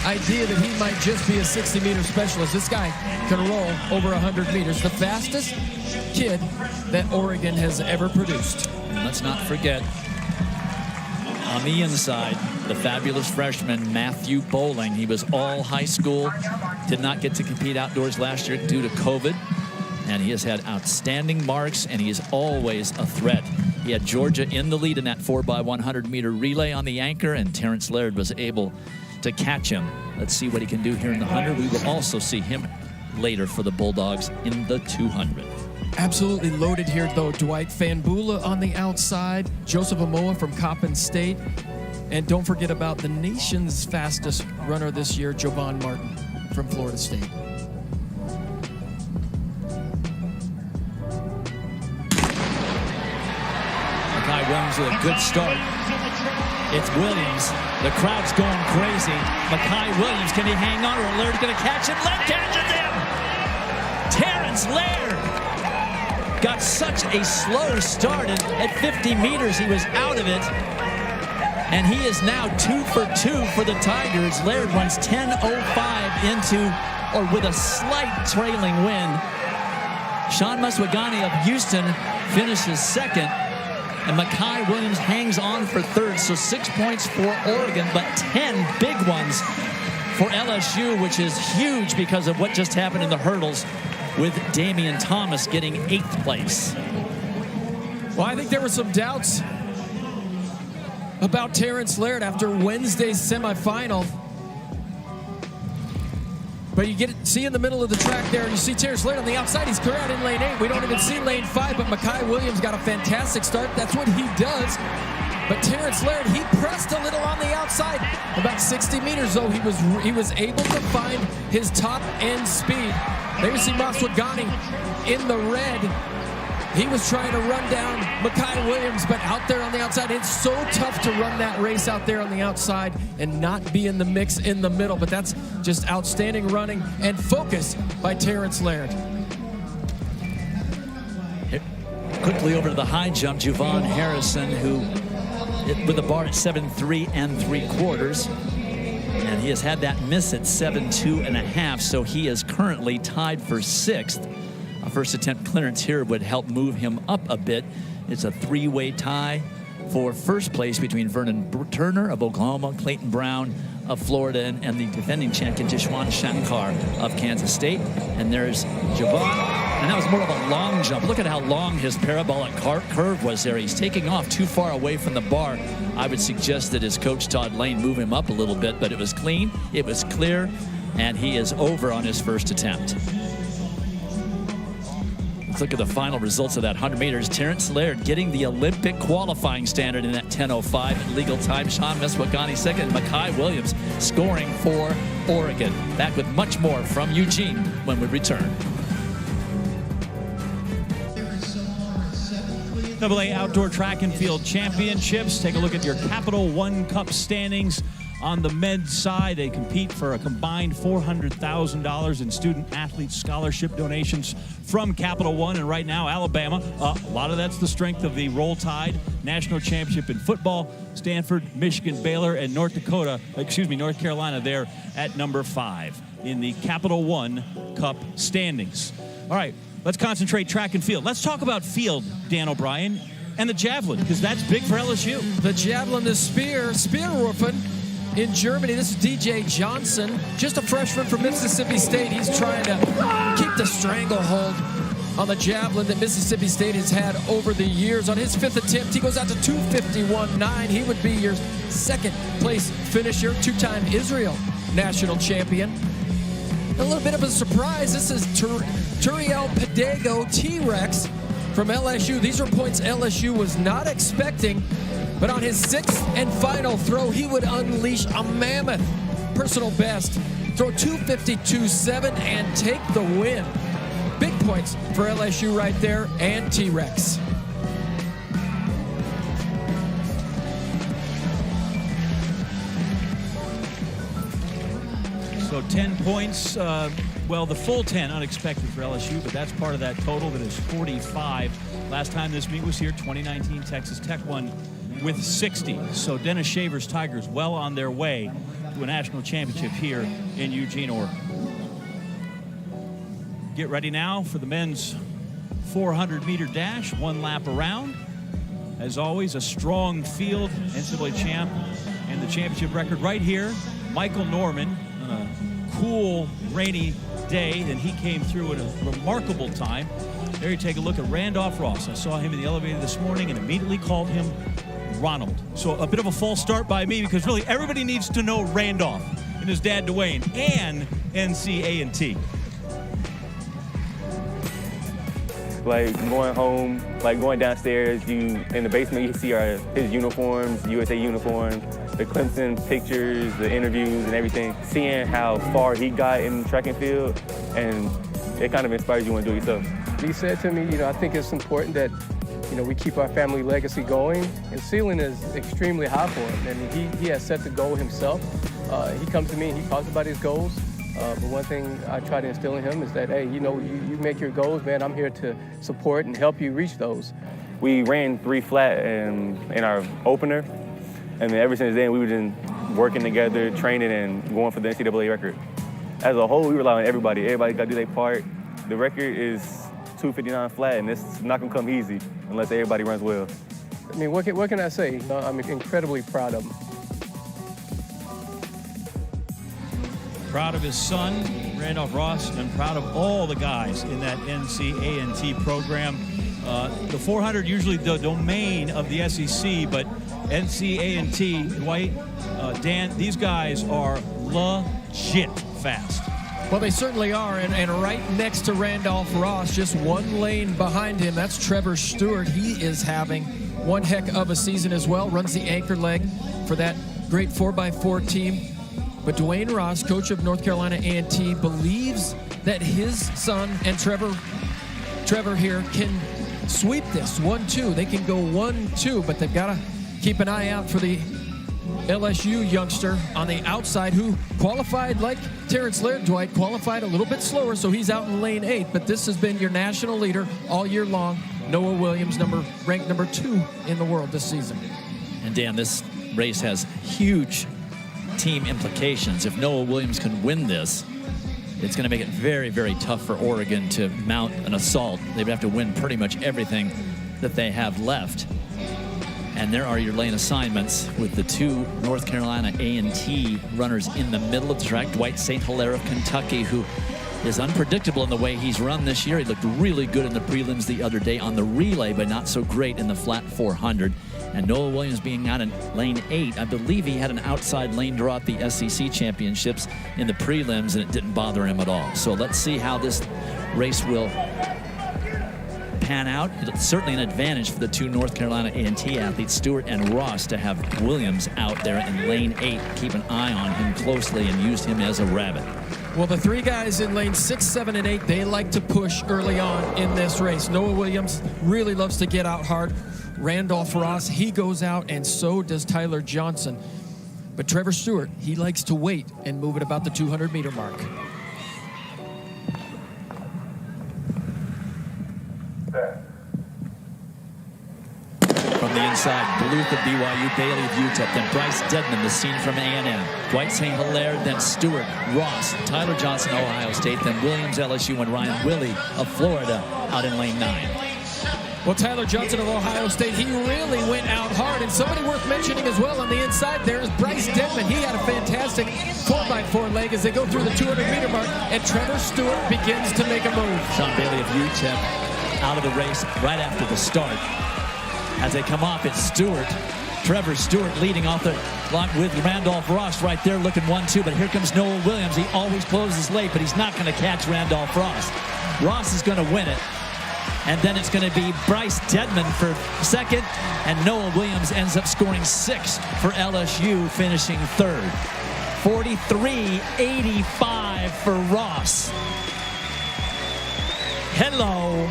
idea that he might just be a 60-meter specialist. This guy can roll over 100 meters. The fastest kid that Oregon has ever produced. And let's not forget, on the inside, the fabulous freshman Matthew Bowling. He was all high school, did not get to compete outdoors last year due to COVID, and he has had outstanding marks, and he is always a threat. He had Georgia in the lead in that 4x100-meter relay on the anchor, and Terrence Laird was able to catch him. Let's see what he can do here in the 100. We will also see him later for the Bulldogs in the 200. Absolutely loaded here, though, Dwight. Fanbula on the outside, Joseph Amoa from Coppin State, and don't forget about the nation's fastest runner this year, Jovan Martin from Florida State. Williams with a good start. It's Williams. The crowd's going crazy. Makai Williams, can he hang on, or Laird going to catch him? Laird catches him! Terrence Laird got such a slow start. At 50 meters, he was out of it. And he is now 2 for 2 for the Tigers. Laird runs 10:05 into, or with a slight trailing wind. Sean Muswagani of Houston finishes second. And Makai Williams hangs on for third. So 6 points for Oregon, but 10 big ones for LSU, which is huge because of what just happened in the hurdles with Damian Thomas getting 8th place. Well, I think there were some doubts about Terrence Laird after Wednesday's semifinal. But you see in the middle of the track there, you see Terrence Laird on the outside. He's clear out in lane 8. We don't even see lane 5, but Makai Williams got a fantastic start. That's what he does. But Terrence Laird, he pressed a little on the outside. About 60 meters, though, he was able to find his top end speed. There you see Maswagani in the red. He was trying to run down Makai Williams, but out there on the outside, it's so tough to run that race out there on the outside and not be in the mix in the middle. But that's just outstanding running and focus by Terrence Laird. Quickly over to the high jump, Javon Harrison, who with the bar at 7.3 3/4. And he has had that miss at 7.2 1/2, so he is currently tied for 6th. A first attempt clearance here would help move him up a bit. It's a 3-way tie for first place between Vernon Turner of Oklahoma, Clayton Brown of Florida, and the defending champion Jishwan Shankar of Kansas State. And there's Javon, and that was more of a long jump. Look at how long his parabolic curve was there. He's taking off too far away from the bar. I would suggest that his coach Todd Lane move him up a little bit, but it was clean, it was clear, and he is over on his first attempt. Let's look at the final results of that 100 meters. Terrence Laird getting the Olympic qualifying standard in that 10:05 legal time. Sean Muswagani second. Makai Williams scoring for Oregon. Back with much more from Eugene when we return. NCAA Outdoor Track and Field Championships. Take a look at your Capital One Cup standings. On the men's side, they compete for a combined $400,000 in student-athlete scholarship donations from Capital One. And right now, Alabama, a lot of that's the strength of the Roll Tide National Championship in football. Stanford, Michigan, Baylor, and North Carolina there at number 5 in the Capital One Cup standings. All right, let's concentrate track and field. Let's talk about field, Dan O'Brien, and the javelin, because that's big for LSU. The javelin, the Spearwerfen. In Germany, this is DJ Johnson, just a freshman from Mississippi State. He's trying to keep the stranglehold on the javelin that Mississippi State has had over the years. On his 5th attempt, he goes out to 2:51.9. He would be your 2nd place finisher, 2-time Israel national champion. A little bit of a surprise. This is Turiel Pedego T-Rex from LSU. These are points LSU was not expecting. But on his 6th and final throw, he would unleash a mammoth personal best. Throw 2:52.7 and take the win. Big points for LSU right there and T-Rex. So 10 points. Well, the full 10 unexpected for LSU, but that's part of that total that is 45. Last time this meet was here, 2019 Texas Tech won with 60. So Dennis Shaver's Tigers well on their way to a national championship here in Eugene, Oregon. Get ready now for the men's 400-meter dash, 1 lap around. As always, a strong field, NCAA champ, and the championship record right here. Michael Norman, on a cool, rainy day, and he came through at a remarkable time. There you take a look at Randolph Ross. I saw him in the elevator this morning and immediately called him Ronald. So a bit of a false start by me, because really everybody needs to know Randolph and his dad Dwayne and NCAA. Like going home, like going downstairs, in the basement, you see his uniforms, USA uniforms, the Clemson pictures, the interviews and everything. Seeing how far he got in track and field, and it kind of inspires you to want to do it yourself. He said to me, I think it's important that, we keep our family legacy going. And ceiling is extremely high for him. I mean, he has set the goal himself. He comes to me and he talks about his goals. But one thing I try to instill in him is that, hey, you make your goals, man. I'm here to support and help you reach those. We ran 3 flat in our opener, and then ever since then we've been working together, training, and going for the NCAA record. As a whole, we rely on everybody. Everybody got to do their part. The record is 2:59 flat, and it's not gonna come easy unless everybody runs well. I mean, what can I say? I'm incredibly proud of him. Proud of his son, Randolph Ross, and proud of all the guys in that NCAA program. The 400 usually the domain of the SEC, but NCAA, Dwight, Dan, these guys are legit fast. Well, they certainly are, and right next to Randolph Ross, just one lane behind him, that's Trevor Stewart. He is having one heck of a season as well, runs the anchor leg for that great 4x4 team. But Dwayne Ross, coach of North Carolina A&T, believes that his son and Trevor here can sweep this 1-2. They can go 1-2, but they've got to keep an eye out for the LSU youngster on the outside who qualified like Terrence Laird. Dwight qualified a little bit slower, so he's out in lane 8. But this has been your national leader all year long, Noah Williams, ranked number 2 in the world this season. And Dan, this race has huge team implications. If Noah Williams can win this, it's going to make it very, very tough for Oregon to mount an assault. They would have to win pretty much everything that they have left. And there are your lane assignments with the 2 North Carolina A&T runners in the middle of the track. Dwight St. Hilaire of Kentucky, who is unpredictable in the way he's run this year. He looked really good in the prelims the other day on the relay, but not so great in the flat 400. And Noah Williams being out in lane 8. I believe he had an outside lane draw at the SEC championships in the prelims, and it didn't bother him at all. So let's see how this race will pan out. It's certainly an advantage for the 2 North Carolina A&T athletes, Stewart and Ross, to have Williams out there in lane 8. Keep an eye on him closely and use him as a rabbit. Well, the 3 guys in lanes 6, 7, and 8, they like to push early on in this race. Noah Williams really loves to get out hard. Randolph Ross, he goes out, and so does Tyler Johnson. But Trevor Stewart, he likes to wait and move at about the 200-meter mark. From the inside, Duluth of BYU, Bailey of UTEP, then Bryce Dedman, the scene from A&M. Dwight St. Hilaire, then Stewart, Ross, Tyler Johnson, Ohio State, then Williams, LSU, and Ryan Willie of Florida out in lane 9. Well, Tyler Johnson of Ohio State, he really went out hard. And somebody worth mentioning as well on the inside there is Bryce Dedman. He had a fantastic 4x4 leg as they go through the 200-meter mark, and Trevor Stewart begins to make a move. Sean Bailey of UTEP out of the race right after the start. As they come off, it's Stewart. Trevor Stewart leading off the block with Randolph Ross right there looking 1-2, but here comes Noah Williams. He always closes late, but he's not going to catch Randolph Ross. Ross is going to win it. And then it's going to be Bryce Dedman for second, and Noah Williams ends up scoring 6th for LSU, finishing 3rd. 43.85 for Ross. Hello.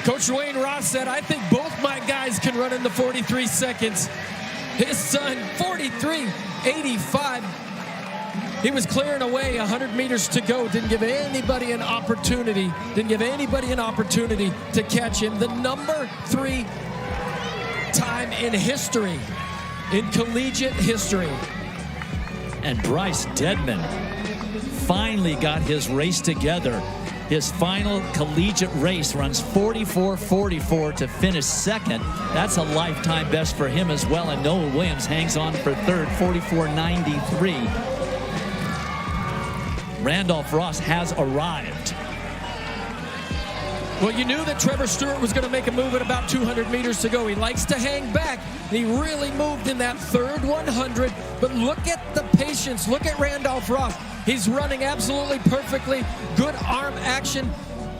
Coach Dwayne Ross said, I think both my guys can run in the 43 seconds. His son, 43.85. He was clearing away 100 meters to go. Didn't give anybody an opportunity. To catch him. The number 3 time in history, in collegiate history. And Bryce Dedman finally got his race together. His final collegiate race runs 44.44 to finish 2nd. That's a lifetime best for him as well. And Noah Williams hangs on for 3rd, 44.93. Randolph Ross has arrived. Well, you knew that Trevor Stewart was going to make a move at about 200 meters to go. He likes to hang back. He really moved in that 3rd 100. But look at the patience. Look at Randolph Ross. He's running absolutely perfectly. Good arm action.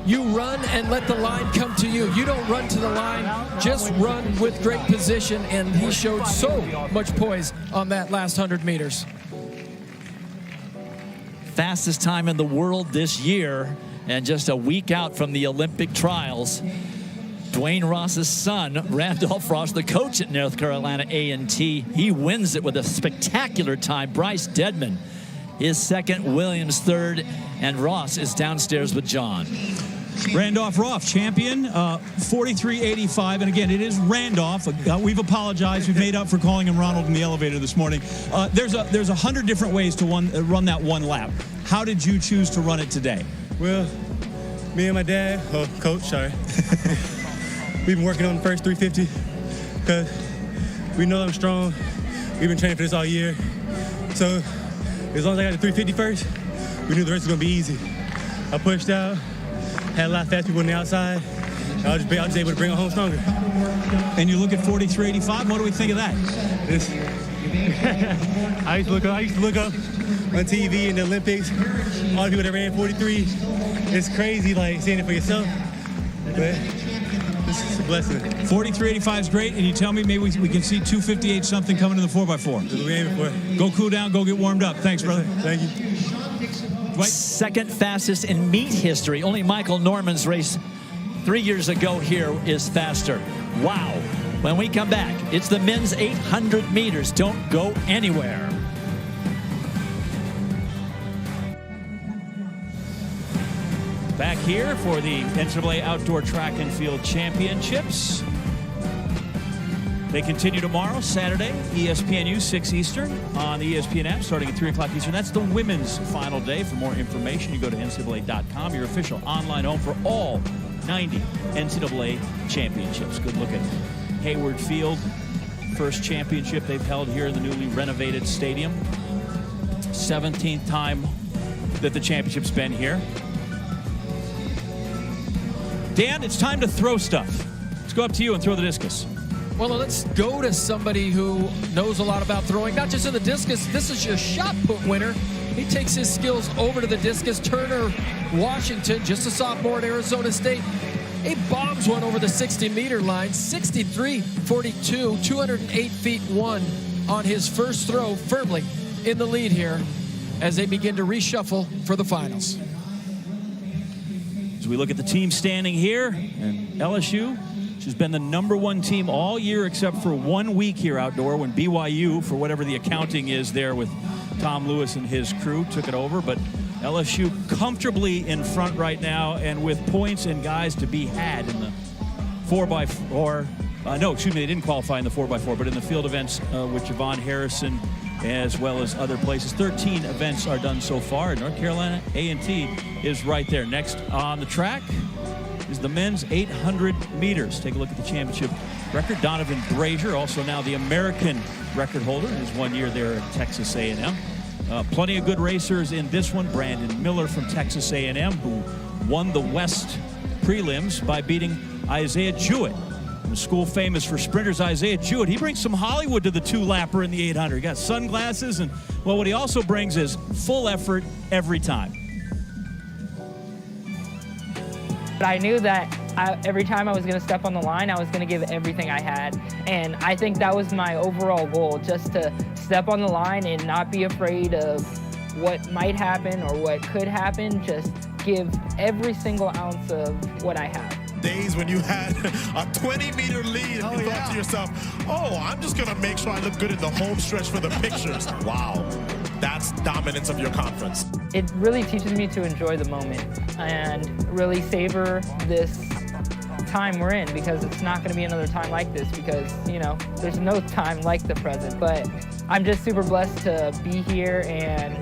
You run and let the line come to you. You don't run to the line. Just run with great position. And he showed so much poise on that last 100 meters. Fastest time in the world this year And just a week out from the Olympic trials, Dwayne Ross's son, Randolph Ross, the coach at North Carolina A&T, he wins it with a spectacular time. Bryce Dedman, his second, Williams third, and Ross is downstairs with John. Randolph Ross, champion, 43.85. And again, it is Randolph. We've apologized. We've made up for calling him Ronald in the elevator this morning. There's 100 different ways to run that one lap. How did you choose to run it today? Well, me and my dad, coach, sorry. We've been working on the first 350 because we know I'm strong. We've been training for this all year. So as long as I got the 350 first, we knew the rest was going to be easy. I pushed out, had a lot of fast people on the outside. I was just able to bring it home stronger. And you look at 43.85, what do we think of that? I used to look up on TV in the Olympics, all the people that ran 43. It's crazy, like, seeing it for yourself. But it's a blessing. 43.85 is great, and you tell me maybe we can see 258 something coming in the 4x4. That's what we're aiming for. Go cool down, go get warmed up. Thanks, brother. Thank you. Dwight? Second fastest in meet history. Only Michael Norman's race 3 years ago here is faster. Wow. When we come back, it's the men's 800 meters. Don't go anywhere. Back here for the NCAA Outdoor Track and Field Championships. They continue tomorrow, Saturday, ESPNU 6 Eastern on the ESPN app starting at 3 o'clock Eastern. That's the women's final day. For more information, you go to NCAA.com, your official online home for all 90 NCAA championships. Good look at Hayward Field, first championship they've held here in the newly renovated stadium. 17th time that the championship's been here. Dan, it's time to throw stuff. Let's go up to you and throw the discus. Well, let's go to somebody who knows a lot about throwing, not just in the discus. This is your shot put winner. He takes his skills over to the discus. Turner Washington, just a sophomore at Arizona State. He bombs one over the 60-meter line, 63.42, 208 feet 1 on his first throw, firmly in the lead here as they begin to reshuffle for the finals. As we look at the team standing here, and LSU, she's been the #1 team all year except for 1 week here outdoor when BYU, for whatever the accounting is there with Tom Lewis and his crew, took it over. But LSU comfortably in front right now and with points and guys to be had in the 4x4. No, excuse me, they didn't qualify in the 4x4, but in the field events with Javon Harrison as well as other places. 13 events are done so far. And North Carolina A&T is right there. Next on the track is the men's 800 meters. Take a look at the championship record. Donovan Brazier, also now the American record holder in his 1 year there at Texas A&M. Plenty of good racers in this one. Brandon Miller from Texas A&M, who won the West prelims by beating Isaiah Jewett. The school famous for sprinters, Isaiah Jewett. He brings some Hollywood to the two-lapper in the 800. He got sunglasses, and, well, what he also brings is full effort every time. But I knew that every time I was going to step on the line, I was going to give everything I had. And I think that was my overall goal, just to step on the line and not be afraid of what might happen or what could happen. Just give every single ounce of what I have. Days when you had a 20-meter lead and you thought to yourself, oh, I'm just going to make sure I look good in the home stretch for the pictures. Wow. That's dominance of your conference. It really teaches me to enjoy the moment and really savor this time we're in, because it's not going to be another time like this, because, you know, there's no time like the present. But I'm just super blessed to be here and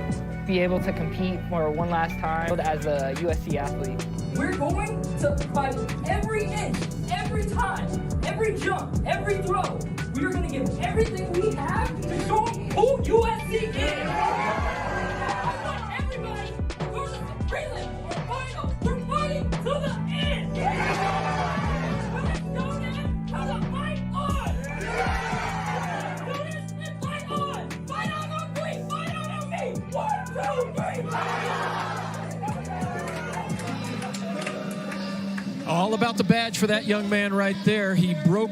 be able to compete for one last time as a USC athlete. We're going to fight every inch, every time, every jump, every throw. We are going to give everything we have to show who USC is. I want everybody, regardless of prelim or final, we're fighting to the end. When it's done in, how to fight on. Students, it's fight on. Fight on 3, fight on me. 1, 2, 3, fight on. All about the badge for that young man right there. He broke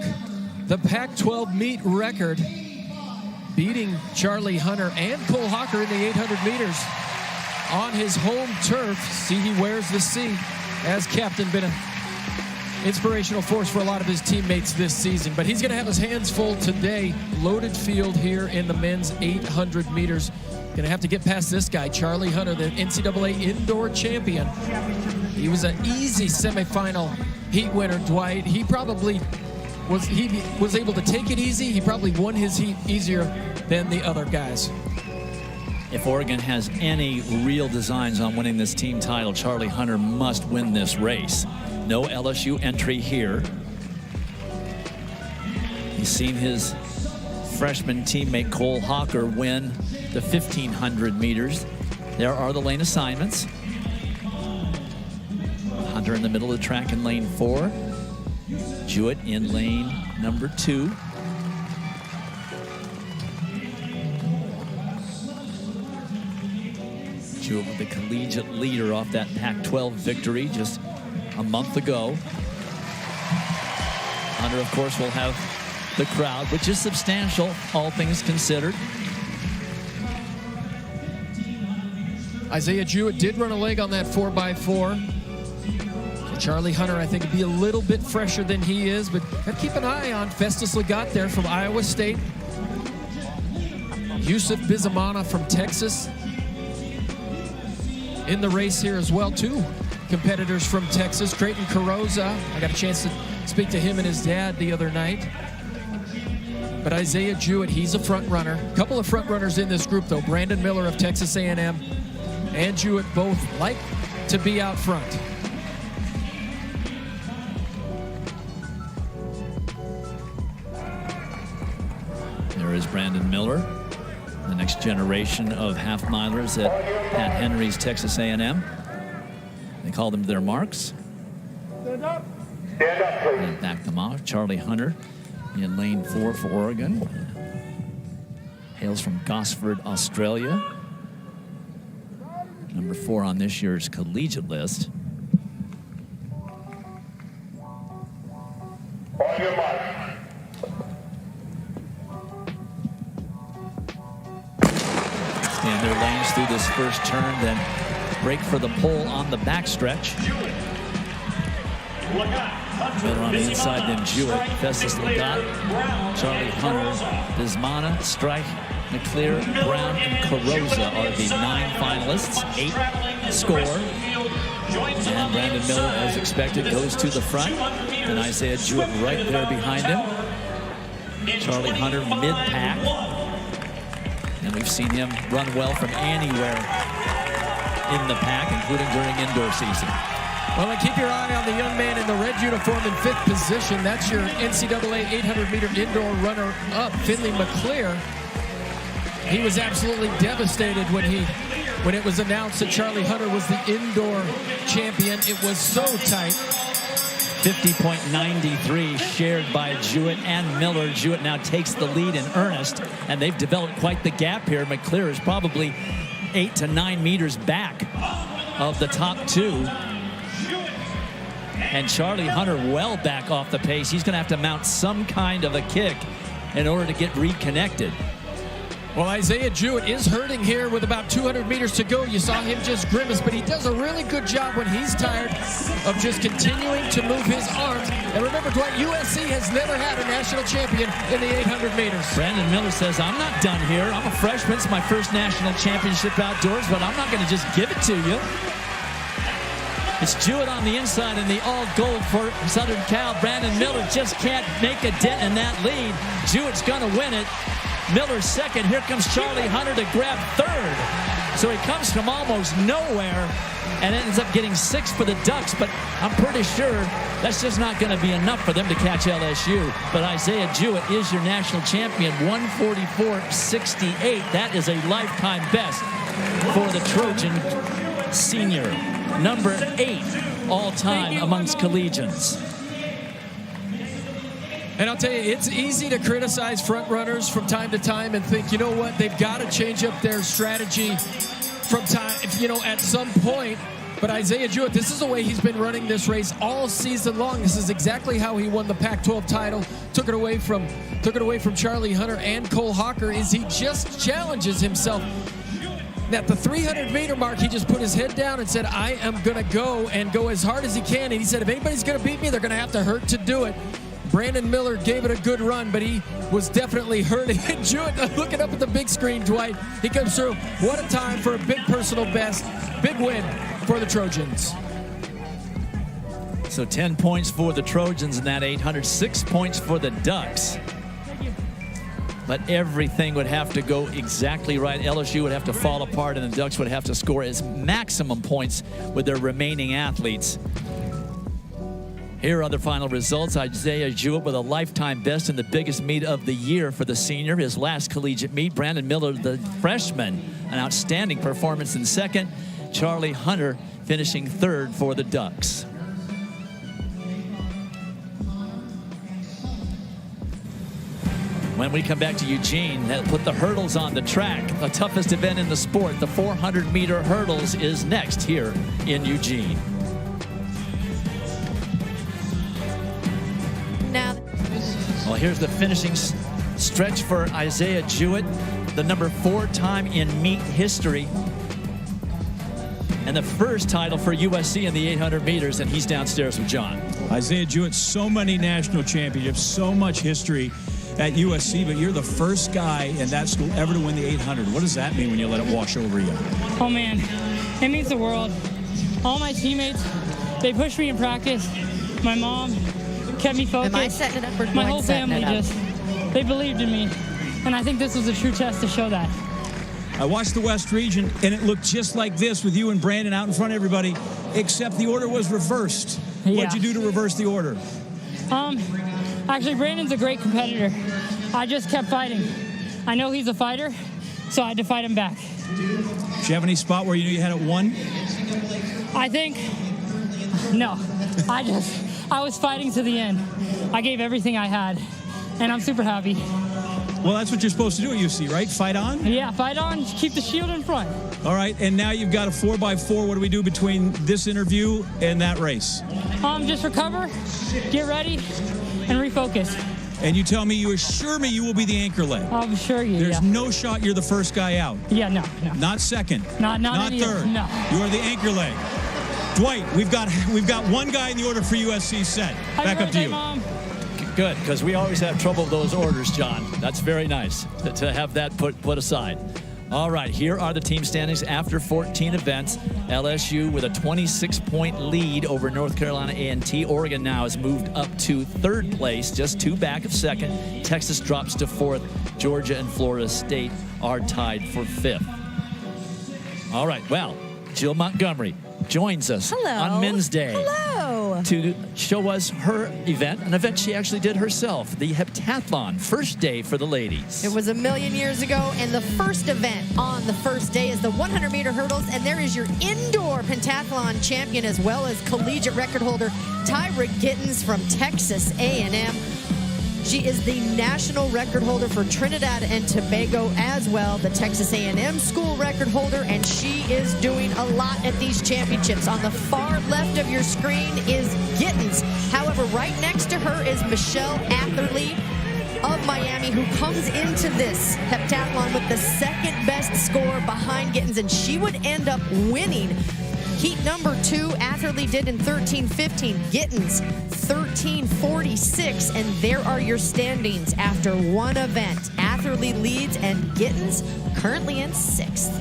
the Pac-12 meet record, beating Charlie Hunter and Cole Hawker in the 800 meters. on his home turf. See, he wears the C as captain. Been an inspirational force for a lot of his teammates this season. But he's going to have his hands full today. Loaded field here in the men's 800 meters. Going to have to get past this guy, Charlie Hunter, the NCAA indoor champion. He was an easy semifinal heat winner, Dwight. He probably was able to take it easy. He probably won his heat easier than the other guys. If Oregon has any real designs on winning this team title, Charlie Hunter must win this race. No LSU entry here. He's seen his freshman teammate Cole Hawker win the 1,500 meters. There are the lane assignments. Hunter in the middle of the track in lane 4. Jewett in lane number 2. Jewett with the collegiate leader off that Pac-12 victory just a month ago. Hunter, of course, will have the crowd, which is substantial, all things considered. Isaiah Jewett did run a leg on that 4x4. So Charlie Hunter, I think, would be a little bit fresher than he is, but gotta keep an eye on Festus Legat there from Iowa State. Yusuf Bizamana from Texas in the race here as well. 2 competitors from Texas. Creighton Carroza, I got a chance to speak to him and his dad the other night. But Isaiah Jewett, he's a front runner. A couple of front runners in this group, though. Brandon Miller of Texas A&M and Jewett both like to be out front. There is Brandon Miller, the next generation of half-milers at Pat Henry's Texas A&M. They call them their marks. Stand up. And back them off. Charlie Hunter in lane 4 for Oregon. Hails from Gosford, Australia. Number 4 on this year's collegiate list. On your mark. Stay in their lanes through this first turn, then break for the pole on the backstretch. Miller on the inside, then Jewett, Festus Legat, Charlie Hunter, Bizamana, Streich, McClear, Brown, and Carroza are the 9 finalists. 8 score. And Brandon Miller, as expected, goes to the front. And Isaiah Jewett right there behind him. Charlie Hunter mid-pack. And we've seen him run well from anywhere in the pack, including during indoor season. Well, and keep your eye on the young man in the red uniform in 5th position. That's your NCAA 800-meter indoor runner-up, Finley McClear. He was absolutely devastated when it was announced that Charlie Hunter was the indoor champion. It was so tight. 50.93 shared by Jewett and Miller. Jewett now takes the lead in earnest, and they've developed quite the gap here. McClear is probably 8 to 9 meters back of the top 2. And Charlie Hunter well back off the pace. He's going to have to mount some kind of a kick in order to get reconnected. Well, Isaiah Jewett is hurting here with about 200 meters to go. You saw him just grimace, but he does a really good job when he's tired of just continuing to move his arms. And remember, Dwight, USC has never had a national champion in the 800 meters. Brandon Miller says, I'm not done here. I'm a freshman. It's my first national championship outdoors, but I'm not going to just give it to you. It's Jewett on the inside in the all-gold for Southern Cal. Brandon Miller just can't make a dent in that lead. Jewett's going to win it. Miller's second. Here comes Charlie Hunter to grab 3rd. So he comes from almost nowhere and ends up getting 6th for the Ducks. But I'm pretty sure that's just not going to be enough for them to catch LSU. But Isaiah Jewett is your national champion, 144.68. That is a lifetime best for the Trojan senior. Number 8 all-time amongst collegians. And I'll tell you, it's easy to criticize front runners from time to time and think, you know what, they've got to change up their strategy from time, at some point. But Isaiah Jewett, this is the way he's been running this race all season long. This is exactly how he won the Pac-12 title. Took it away from Charlie Hunter and Cole Hawker. Is he just challenges himself At the 300-meter mark, he just put his head down and said, I am going to go and go as hard as he can. And he said, if anybody's going to beat me, they're going to have to hurt to do it. Brandon Miller gave it a good run, but he was definitely hurting. Jewett, looking up at the big screen, Dwight, he comes through. What a time for a big personal best. Big win for the Trojans. So 10 points for the Trojans in that 800, 6 points for the Ducks. But everything would have to go exactly right. LSU would have to fall apart, and the Ducks would have to score as maximum points with their remaining athletes. Here are the final results. Isaiah Jewett with a lifetime best in the biggest meet of the year for the senior, his last collegiate meet. Brandon Miller, the freshman, an outstanding performance in second. Charlie Hunter finishing third for the Ducks. When we come back to Eugene, that put the hurdles on the track. The toughest event in the sport, the 400-meter hurdles, is next here in Eugene. Now, well, here's the finishing stretch for Isaiah Jewett, the number 4 time in meet history, and the first title for USC in the 800 meters, and he's downstairs with John. Isaiah Jewett, so many national championships, so much history at USC, but you're the first guy in that school ever to win the 800. What does that mean when you let it wash over you? Oh man, it means the world. All my teammates, they pushed me in practice. My mom kept me focused. Am I setting it up or my whole family they believed in me. And I think this was a true test to show that. I watched the West region, and it looked just like this with you and Brandon out in front of everybody, except the order was reversed. Yeah. What'd you do to reverse the order? Actually, Brandon's a great competitor. I just kept fighting. I know he's a fighter, so I had to fight him back. Did you have any spot where you knew you had it won? I think, no. I was fighting to the end. I gave everything I had, and I'm super happy. Well, that's what you're supposed to do at UC, right? Fight on? Yeah, fight on, keep the shield in front. All right, and now you've got a 4x4. What do we do between this interview and that race? Just recover, get ready, and refocus. And you tell me, you assure me you will be the anchor leg. I'm sure you. There's no shot you're the first guy out. Yeah, no. Not second. Not third. No. You are the anchor leg. Dwight, we've got one guy in the order for USC set. Back up to you. Mom. Good, because we always have trouble with those orders, John. That's very nice to have that put aside. All right, here are the team standings after 14 events. LSU with a 26-point lead over North Carolina A&T. Oregon now has moved up to third place, just 2 back of second. Texas drops to fourth. Georgia and Florida State are tied for fifth. All right, well, Jill Montgomery joins us on Men's Day. Hello. To show us her event, an event she actually did herself, the heptathlon, first day for the ladies. It was a million years ago, and the first event on the first day is the 100-meter hurdles, and there is your indoor pentathlon champion as well as collegiate record holder Tyra Gittens from Texas A&M. She is the national record holder for Trinidad and Tobago as well, the Texas A&M school record holder, and she is doing a lot at these championships. On the far left of your screen is Gittens. However, right next to her is Michelle Atherley of Miami, who comes into this heptathlon with the second best score behind Gittens, and she would end up winning heat number 2. Atherley did in 13:15. Gittens 13:46, and there are your standings after one event. Atherley leads, and Gittens currently in 6th.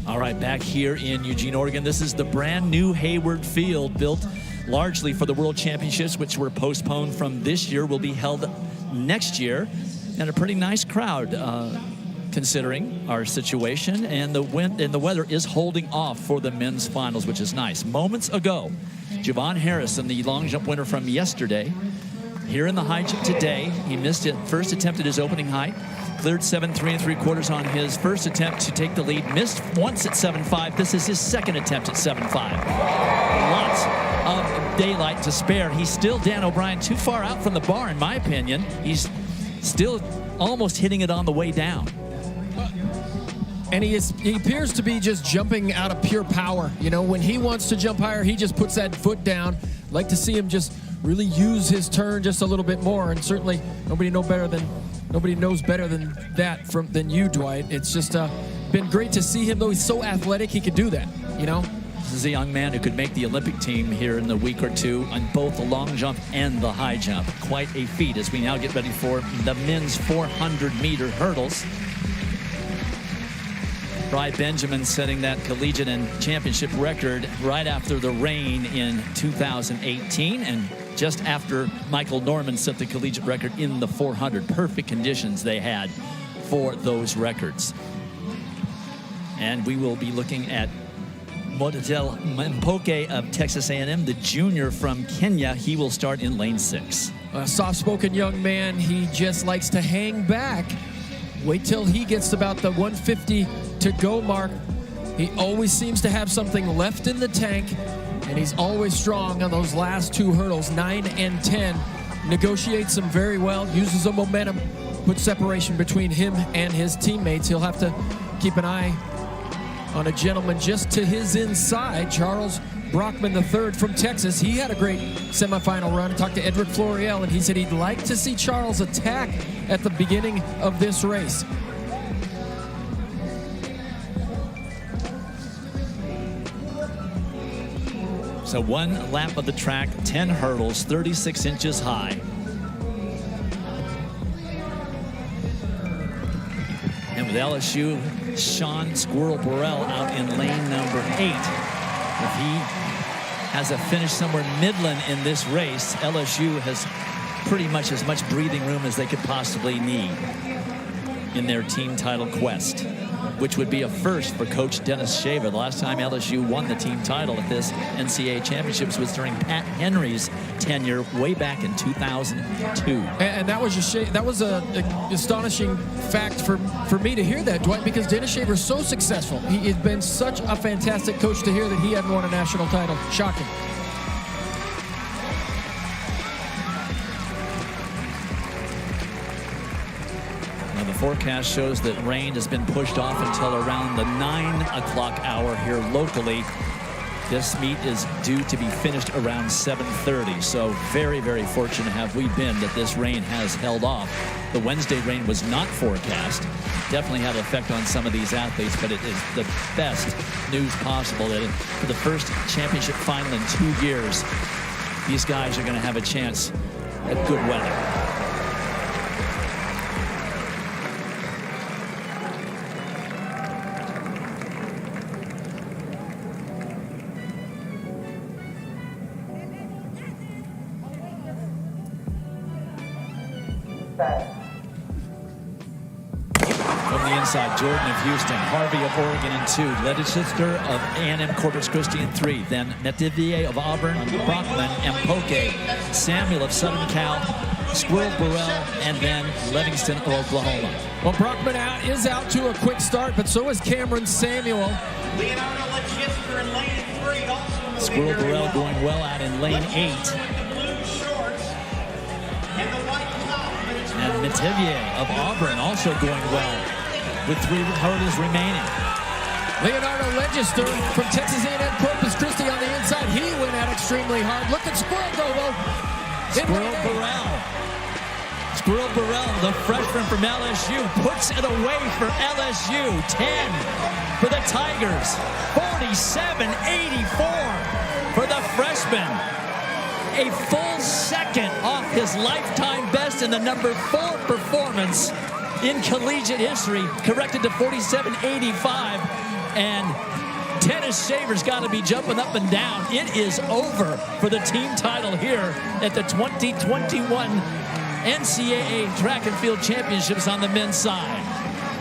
All right, back here in Eugene, Oregon. This is the brand new Hayward Field, built largely for the World Championships, which were postponed from this year, will be held next year, and a pretty nice crowd. Considering our situation, and the wind and the weather is holding off for the men's finals, which is nice. Moments ago, Javon Harrison, the long jump winner from yesterday, here in the high jump today, he missed it first attempt at his opening height, cleared 7 3¾ on his first attempt to take the lead, missed once at 7.5. This is his second attempt at 7.5. Lots of daylight to spare. He's still, Dan O'Brien, too far out from the bar, in my opinion. He's still almost hitting it on the way down. And he appears to be just jumping out of pure power. You know, when he wants to jump higher, he just puts that foot down. Like to see him just really use his turn just a little bit more. And certainly nobody know better than Nobody knows better than that than you, Dwight. It's just been great to see him, though he's so athletic, he could do that, you know? This is a young man who could make the Olympic team here in the week or two on both the long jump and the high jump. Quite a feat as we now get ready for the men's 400-meter hurdles. Bry Benjamin setting that collegiate and championship record right after the rain in 2018 and just after Michael Norman set the collegiate record in the 400. Perfect conditions they had for those records. And we will be looking at Modetel Mpoke of Texas A&M, the junior from Kenya. He will start in lane 6. A soft-spoken young man. He just likes to hang back. Wait till he gets about the 150 to go mark. He always seems to have something left in the tank, and he's always strong on those last 2 hurdles, 9 and 10. Negotiates them very well, uses the momentum, puts separation between him and his teammates. He'll have to keep an eye on a gentleman just to his inside, Charles Brockman III from Texas. He had a great semifinal run. Talked to Edric Floriel, and he said he'd like to see Charles attack at the beginning of this race. So 1 lap of the track, 10 hurdles, 36 inches high. And with LSU, Sean Squirrel Burrell out in lane number 8. If he has a finish somewhere midland in this race, LSU has pretty much as much breathing room as they could possibly need in their team title quest, which would be a first for Coach Dennis Shaver. The last time LSU won the team title at this NCAA championships was during Pat Henry's tenure way back in 2002. And that was a astonishing fact for me to hear that, Dwight, because Dennis Shaver is so successful. He has been such a fantastic coach to hear that he hadn't won a national title. Shocking. Forecast shows that rain has been pushed off until around the 9 o'clock hour here locally. This meet is due to be finished around 7:30. So very, very fortunate have we been that this rain has held off. The Wednesday rain was not forecast. Definitely had an effect on some of these athletes, but it is the best news possible that for the first championship final in 2 years, these guys are going to have a chance at good weather. From the inside, Jordan of Houston, Harvey of Oregon in 2, Legislator of A&M Corpus Christi in 3, then Metivier of Auburn, Brockman, Mpoke, Samuel of Southern Cal, Squirrel Burrell, and then Livingston of Oklahoma. Well, Brockman is out to a quick start, but so is Cameron Samuel. Squirrel Burrell going well out in lane 8. And Metivier of Auburn also going well with 3 hurdles remaining. Leonardo Legister from Texas A&M Corpus Christi on the inside. He went out extremely hard. Look at Squirrel go, though. Squirrel Burrell, the freshman from LSU, puts it away for LSU. 10 for the Tigers. 47.84 for the freshman. A full second off his lifetime best in the number 4 performance in collegiate history, corrected to 47.85. And Dennis Shaver's got to be jumping up and down. It is over for the team title here at the 2021 NCAA Track and Field Championships on the men's side.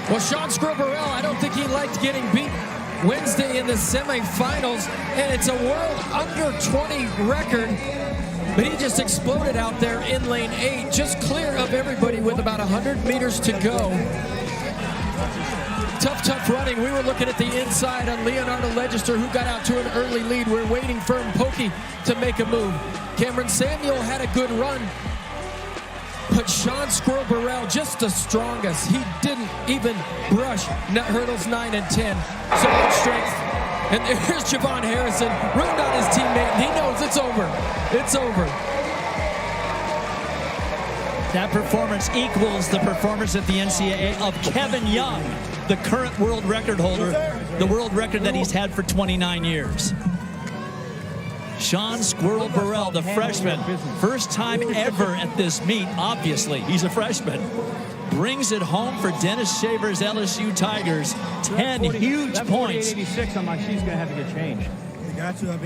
Well, Sean Squirrel Burrell, I don't think he liked getting beat Wednesday in the semifinals, and it's a world under 20 record. But he just exploded out there in lane 8, just clear of everybody with about 100 meters to go. Tough running. We were looking at the inside on Leonardo Legister, who got out to an early lead. We're waiting for Mpoke to make a move. Cameron Samuel had a good run, but Sean Squirrel Burrell, just the strongest. He didn't even brush hurdles 9 and 10. So much strength. And here's Javon Harrison, ruined on his teammate, and he knows it's over. It's over. That performance equals the performance at the NCAA of Kevin Young, the current world record holder, the world record that he's had for 29 years. Sean Squirrel Burrell, the freshman, first time ever at this meet, obviously, he's a freshman, brings it home for Dennis Shaver's LSU Tigers. 10 huge points. 48-86, I'm like, she's going to have to get changed.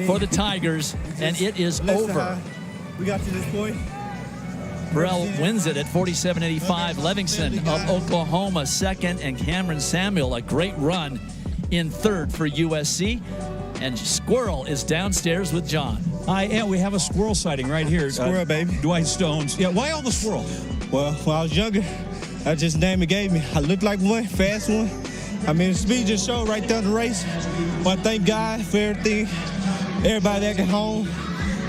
For the Tigers, and it is over. We got to this point. Burrell wins it at 47-85. Levingston of Oklahoma second, and Cameron Samuel a great run in third for USC. And Squirrel is downstairs with John. And we have a squirrel sighting right here. Squirrel, baby. Dwight Stones. Yeah, why all the squirrel? Well, when I was younger, that's just the name it gave me. I looked like one, fast one. I mean, the speed just showed right there in the race. But thank God for everything. Everybody that got home.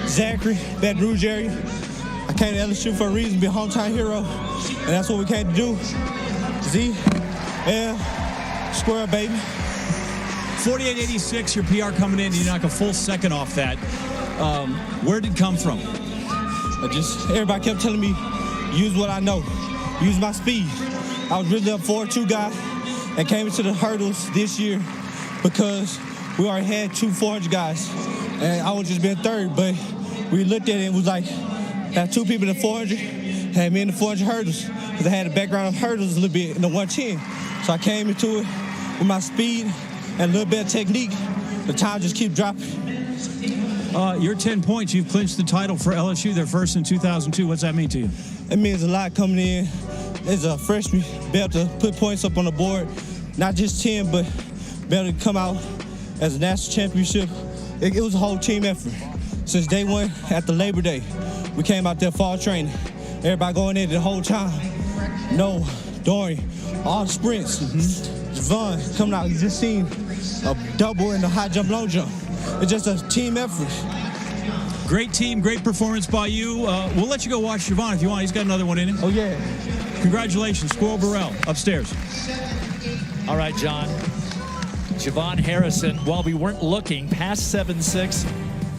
Zachary, Baton Rouge area. I came to LSU for a reason, be a hometown hero. And that's what we came to do. Z, L, Squirrel, baby. 48-86, your PR coming in, you knock a full second off that. Where did it come from? Everybody kept telling me, use what I know, use my speed. I was really a 4.2 guy and came into the hurdles this year because we already had 2 400 guys. And I was just being third, but we looked at it and was like, had 2 people in the 400, had me in the 400 hurdles, because I had a background of hurdles a little bit in the 110. So I came into it with my speed and a little bit of technique. The time just keep dropping. Your 10 points, you've clinched the title for LSU, their first in 2002. What's that mean to you? It means a lot coming in as a freshman, be able to put points up on the board, not just 10, but be able to come out as a national championship. It was a whole team effort. Since day one, after Labor Day, we came out there fall training. Everybody going in the whole time. Noah, Dorian, all the sprints. Javon coming out, you just seen a double in the high jump, long jump. It's just a team effort. Great team, great performance by you. We'll let you go watch Javon if you want. He's got another one in him. Oh, yeah. Congratulations, Squirrel Burrell, upstairs. All right, John. Javon Harrison, while we weren't looking, past 7.6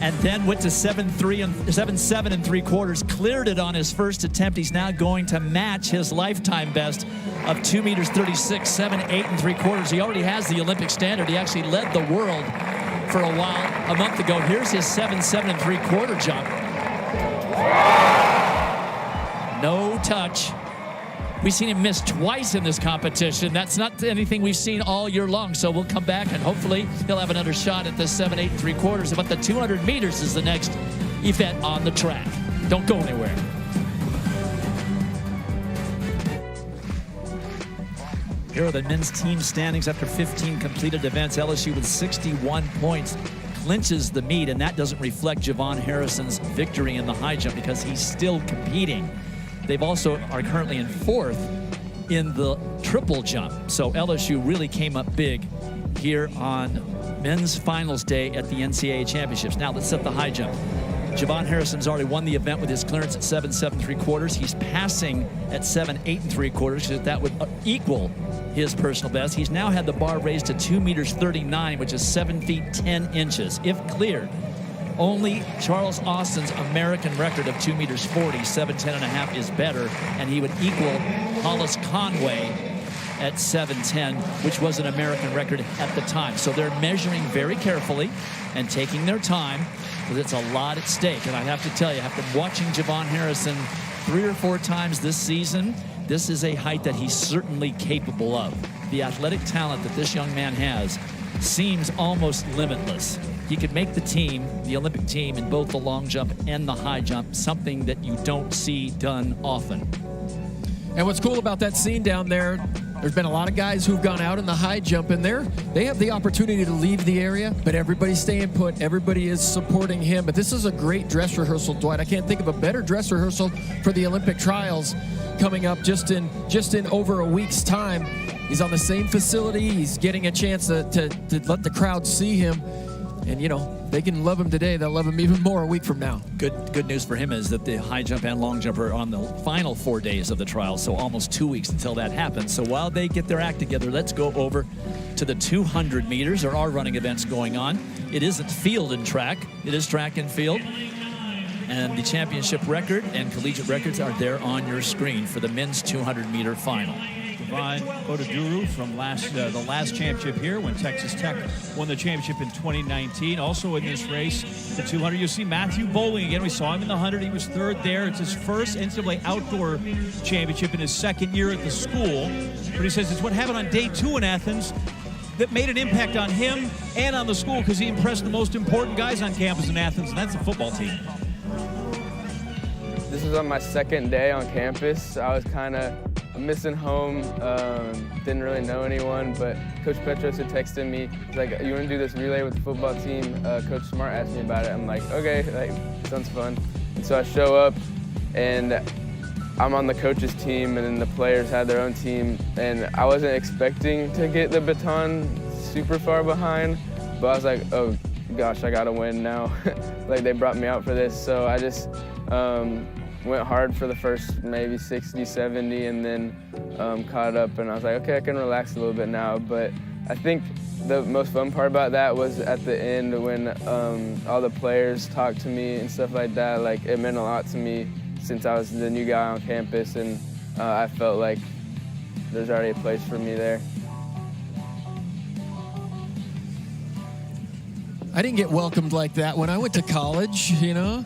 and then went to 7.3 and 7.7 and 3/4, cleared it on his first attempt. He's now going to match his lifetime best of 2 meters 36, 7.8 and 3/4. He already has the Olympic standard. He actually led the world for a while a month ago. Here's his 7.7 and 3/4 jump. No touch. We've seen him miss twice in this competition. That's not anything we've seen all year long. So we'll come back and hopefully he'll have another shot at the 7.8 and 3/4. But the 200 meters is the next event on the track. Don't go anywhere. Here are the men's team standings after 15 completed events. LSU with 61 points clinches the meet, and that doesn't reflect Javon Harrison's victory in the high jump because he's still competing. They've also are currently in 4th in the triple jump. So LSU really came up big here on men's finals day at the NCAA championships. Now let's set the high jump. Javon Harrison's already won the event with his clearance at 7.7 3/4. He's passing at 7.8 3/4, so that would equal his personal best. He's now had the bar raised to 2 meters 39, which is 7 feet 10 inches. If cleared, only Charles Austin's American record of 2 meters 40, 7.10 and a half is better, and he would equal Hollis Conway at 7.10, which was an American record at the time. So they're measuring very carefully and taking their time because it's a lot at stake. And I have to tell you, after watching Javon Harrison 3 or 4 times this season, this is a height that he's certainly capable of. The athletic talent that this young man has seems almost limitless. He could make the team, the Olympic team, in both the long jump and the high jump, something that you don't see done often. And what's cool about that scene down there, there's been a lot of guys who've gone out in the high jump, and they have the opportunity to leave the area, but everybody's staying put. Everybody is supporting him. But this is a great dress rehearsal, Dwight. I can't think of a better dress rehearsal for the Olympic trials coming up just in over a week's time. He's on the same facility. He's getting a chance to let the crowd see him. And, you know, they can love him today. They'll love him even more a week from now. Good news for him is that the high jump and long jump are on the final 4 days of the trial, so almost 2 weeks until that happens. So while they get their act together, let's go over to the 200 meters. There are running events going on. It isn't field and track. It is track and field. And the championship record and collegiate records are there on your screen for the men's 200-meter final. Devon Oduduru from the last championship here when Texas Tech won the championship in 2019. Also in this race, the 200, you'll see Matthew Bowling again. We saw him in the 100. He was third there. It's his first NCAA outdoor championship in his second year at the school. But he says it's what happened on day 2 in Athens that made an impact on him and on the school because he impressed the most important guys on campus in Athens, and that's the football team. This was on my second day on campus. I was kind of missing home, didn't really know anyone, but Coach Petros had texted me. He's like, you want to do this relay with the football team? Coach Smart asked me about it. I'm like, okay, sounds fun. And so I show up, and I'm on the coaches team, and then the players had their own team, and I wasn't expecting to get the baton super far behind, but I was like, oh gosh, I gotta win now. Like, they brought me out for this, so I just went hard for the first maybe 60, 70, and then caught up, and I was like, okay, I can relax a little bit now. But I think the most fun part about that was at the end when all the players talked to me and stuff like that. Like, it meant a lot to me since I was the new guy on campus, and I felt like there's already a place for me there. I didn't get welcomed like that when I went to college, you know?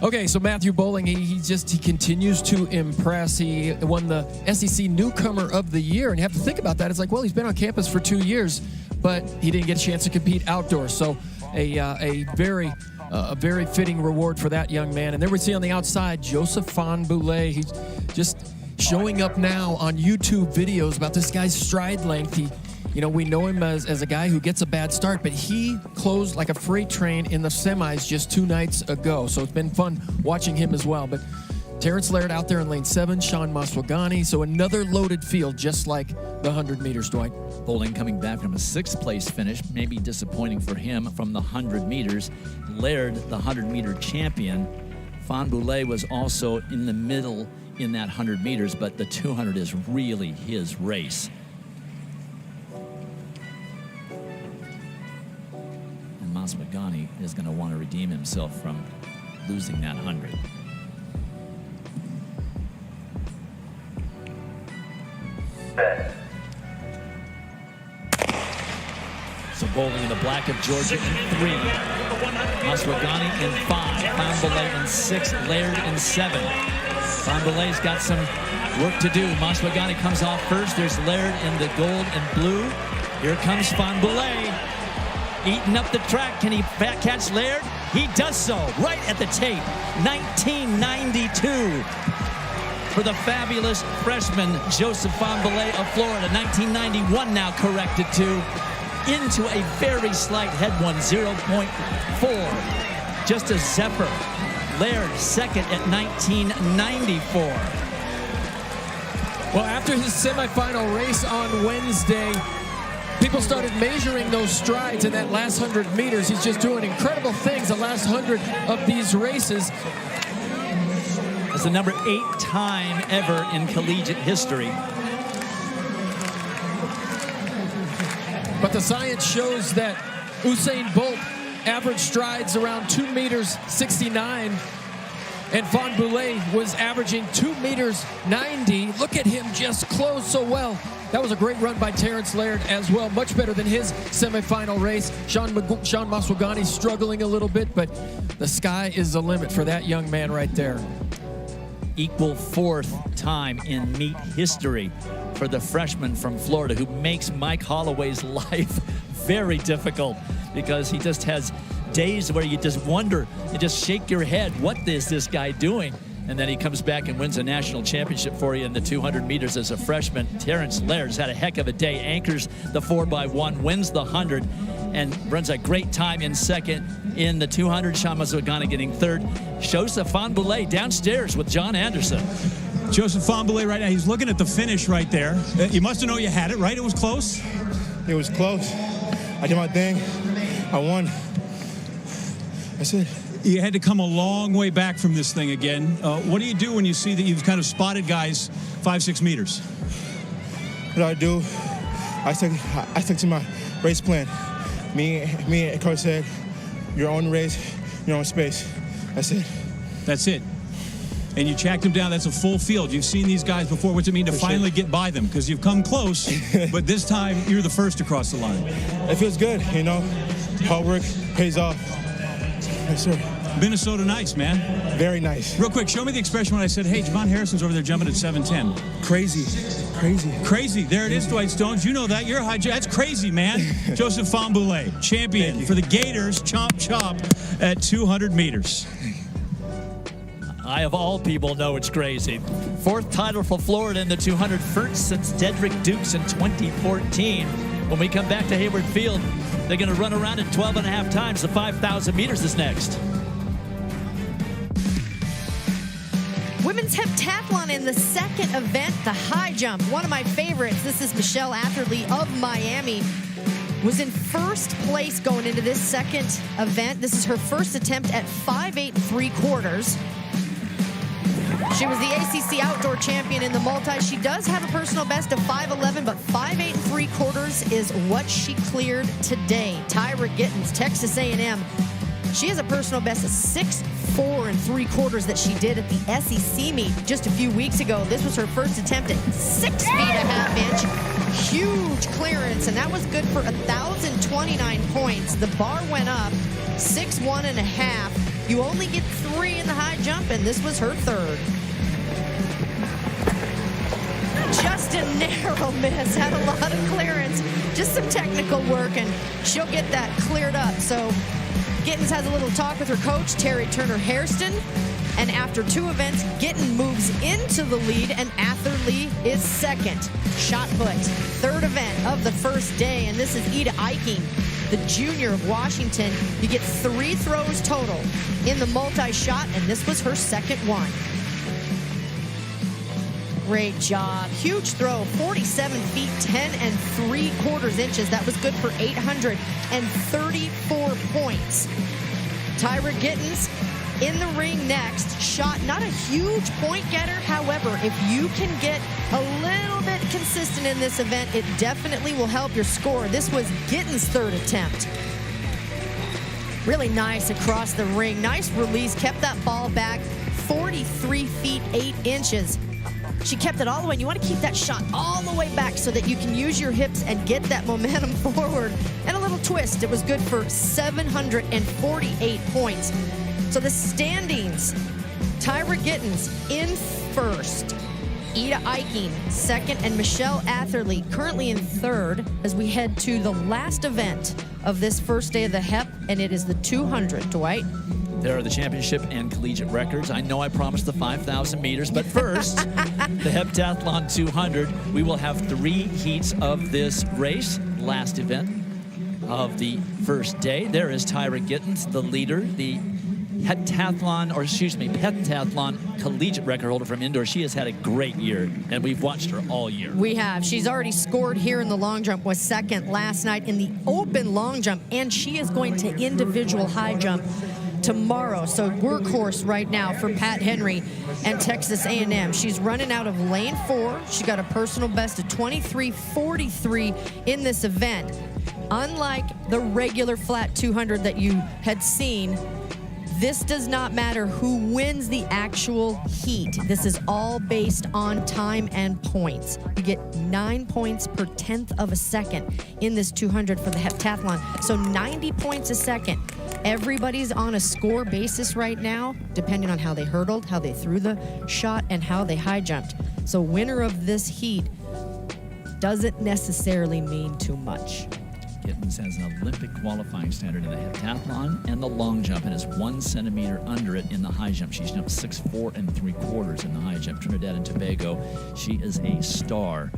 Okay, so Matthew Bowling, he continues to impress. He won the SEC Newcomer of the Year, and you have to think about that. It's like, well, he's been on campus for 2 years, but he didn't get a chance to compete outdoors. So a very fitting reward for that young man. And there we see on the outside, Joseph Fahnbulleh. He's just showing up now on YouTube videos about this guy's stride length. We know him as a guy who gets a bad start, but he closed like a freight train in the semis just 2 nights ago. So it's been fun watching him as well. But Terrence Laird out there in lane 7, Sean Maswagani. So another loaded field, just like the 100 meters, Dwight. Bowling coming back from a 6th place finish, maybe disappointing for him from the 100 meters. Laird, the 100-meter champion. Fahnbulleh was also in the middle in that 100 meters, but the 200 is really his race. Maswagani is going to want to redeem himself from losing that 100. So Bowling in the black of Georgia in 3. Maswagani in 5. Fahnbulleh in 6. Laird in 7. Fahnbulleh's got some work to do. Maswagani comes off first. There's Laird in the gold and blue. Here comes Fahnbulleh. Eating up the track. Can he catch Laird? He does so right at the tape. 1992 for the fabulous freshman Joseph Fahnbulleh of Florida. 1991 now corrected to into a very slight head one, 0.4. Just a zephyr. Laird second at 1994. Well, after his semifinal race on Wednesday, people started measuring those strides in that last 100 meters. He's just doing incredible things the last 100 of these races. That's the number 8 time ever in collegiate history. But the science shows that Usain Bolt average strides around 2 meters 69, and Fahnbulleh was averaging 2 meters 90. Look at him just close so well. That was a great run by Terrence Laird as well. Much better than his semifinal race. Sean Maswagani struggling a little bit, but the sky is the limit for that young man right there. Equal 4th time in meet history for the freshman from Florida who makes Mike Holloway's life very difficult because he just has days where you just wonder, you just shake your head, what is this guy doing? And then he comes back and wins a national championship for you in the 200 meters as a freshman. Terrence Laird's had a heck of a day, anchors the 4x1, wins the 100, and runs a great time in second in the 200. Sean Maswagani getting third. Joseph Fahnbulleh downstairs with John Anderson. Joseph Fahnbulleh right now, he's looking at the finish right there. You must have known you had it, right? It was close? It was close. I did my thing. I won. That's it. You had to come a long way back from this thing again. What do you do when you see that you've kind of spotted guys 5-6 meters? What do? I stuck to my race plan. Me and coach said, your own race, your own space. That's it. That's it. And you tracked them down. That's a full field. You've seen these guys before. What's it mean to finally get by them? Because you've come close, but this time you're the first to cross the line. It feels good, you know. Hard work pays off. Yes, sir. Minnesota nice, man. Very nice. Real quick, show me the expression when I said, hey, Javon Harrison's over there jumping at 7'10". Crazy. Crazy. Crazy. There it is, Dwight Stones. You know that. You're a high. That's crazy, man. Joseph Famboulé, champion for the Gators, chomp chop at 200 meters. I, of all people, know it's crazy. Fourth title for Florida in the 200, first since Dedrick Dukes in 2014. When we come back to Hayward Field, they're going to run around it 12 and a half times. The 5,000 meters is next. Women's heptathlon in the second event, the high jump. One of my favorites. This is Michelle Atherley of Miami. Was in first place going into this second event. This is her first attempt at 5'8" 3/4. She was the ACC outdoor champion in the multi. She does have a personal best of 5'11", but 5'8" 3/4 is what she cleared today. Tyra Gittens, Texas A&M. She has a personal best of 6'4" 3/4 that she did at the SEC meet just a few weeks ago. This was her first attempt at 6 feet a half inch. Huge clearance, and that was good for 1,029 points. The bar went up 6'1" and a half. You only get 3 in the high jump, and this was her third. Just a narrow miss, had a lot of clearance, just some technical work, and she'll get that cleared up. So Gittens has a little talk with her coach, Terry Turner Hairston, and after 2 events, Gittens moves into the lead, and Atherley is second. Shot put, third event of the first day, and this is Ida Eiking, the junior of Washington. You get 3 throws total in the multi-shot, and this was her second one. Great job. Huge throw, 47 feet, 10 3/4 inches. That was good for 834 points. Tyra Gittens in the ring next. Shot, not a huge point getter. However, if you can get a little bit consistent in this event, it definitely will help your score. This was Gittens' third attempt. Really nice across the ring. Nice release, kept that ball back, 43 feet, 8 inches. She kept it all the way, and you want to keep that shot all the way back so that you can use your hips and get that momentum forward. And a little twist. It was good for 748 points. So the standings, Tyra Gittens in first, Ida Eiking second, and Michelle Atherley currently in third as we head to the last event of this first day of the HEP, and it is the 200. Dwight? There are the championship and collegiate records. I know I promised the 5,000 meters, but first, the Heptathlon 200. We will have 3 heats of this race. Last event of the first day. There is Tyra Gittens, the leader, the pentathlon collegiate record holder from indoor. She has had a great year, and we've watched her all year. We have. She's already scored here in the long jump, was second last night in the open long jump, and she is going to individual high jump tomorrow. So workhorse right now for Pat Henry and Texas A&M. She's running out of lane 4. She got a personal best of 23:43 in this event. Unlike the regular flat 200 that you had seen, this does not matter who wins the actual heat. This is all based on time and points. You get 9 points per 1/10 of a second in this 200 for the heptathlon. So 90 points a second. Everybody's on a score basis right now, depending on how they hurdled, how they threw the shot, and how they high jumped. So winner of this heat doesn't necessarily mean too much. Gittens has an Olympic qualifying standard in the heptathlon and the long jump, and is 1 centimeter under it in the high jump. She's jumped 6'4" 3/4 in the high jump. Trinidad and Tobago, she is a star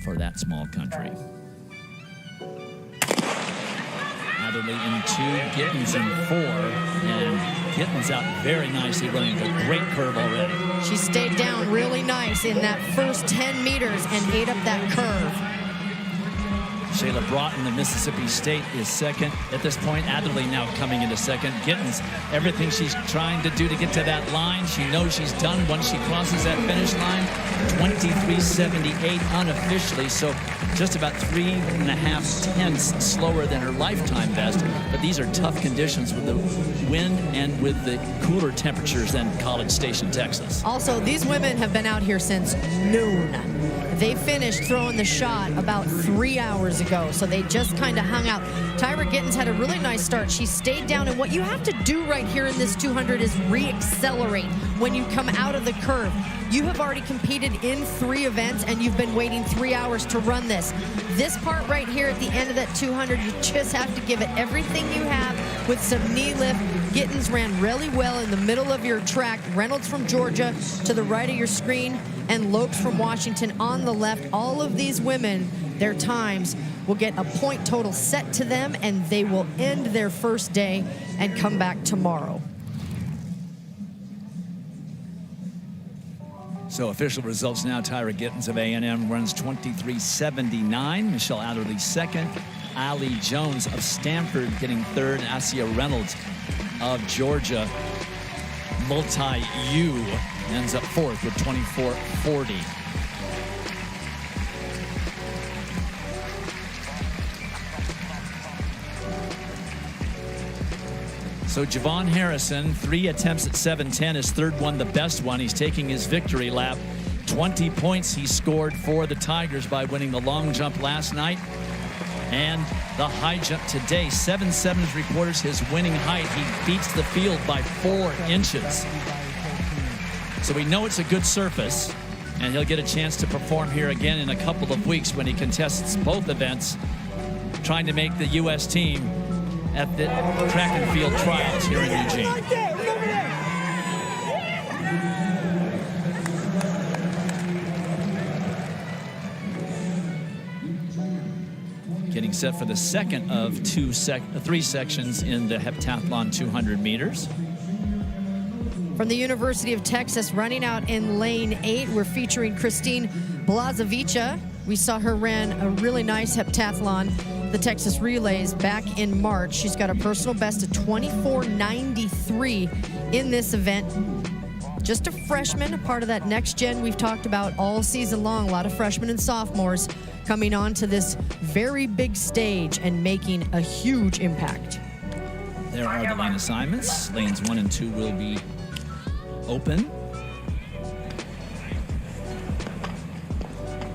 for that small country. Atherley in 2, Gittens in 4, and Gittens out very nicely, running a great curve already. She stayed down really nice in that first 10 meters and ate up that curve. Shayla Broughton of Mississippi State is second. At this point, Adderley now coming into second. Gittens, everything she's trying to do to get to that line, she knows she's done once she crosses that finish line. 23:78 unofficially, so just about 3.5 tenths slower than her lifetime best. But these are tough conditions with the wind and with the cooler temperatures than College Station, Texas. Also, these women have been out here since noon. They finished throwing the shot about 3 hours ago, so they just kind of hung out. Tyra Gittens had a really nice start. She stayed down, and what you have to do right here in this 200 is re-accelerate when you come out of the curve. You have already competed in 3 events, and you've been waiting 3 hours to run this. This part right here at the end of that 200, you just have to give it everything you have with some knee lift. Gittens ran really well in the middle of your track. Reynolds from Georgia to the right of your screen, and Lopes from Washington on the left. All of these women, their times will get a point total set to them, and they will end their first day and come back tomorrow. So official results now. Tyra Gittens of A&M runs 23:79. Michelle Adderley second. Ali Jones of Stanford getting third. Asia Reynolds of Georgia, multi-U, ends up fourth with 24:40. So Javon Harrison, 3 attempts at 7:10. His third one, the best one. He's taking his victory lap. 20 points he scored for the Tigers by winning the long jump last night and the high jump today. 7.7 is reported his winning height. He beats the field by 4 inches. So we know it's a good surface, and he'll get a chance to perform here again in a couple of weeks when he contests both events, trying to make the U.S. team at the track and field trials here in Eugene. Getting set for the second of 3 sections in the heptathlon 200 meters. From the University of Texas, running out in lane 8, we're featuring Christine Blazevica. We saw her ran a really nice heptathlon, the Texas Relays, back in March. She's got a personal best of 24:93 in this event. Just a freshman, a part of that next gen we've talked about all season long. A lot of freshmen and sophomores coming on to this very big stage and making a huge impact. There are the lane assignments. Lanes 1 and 2 will be open.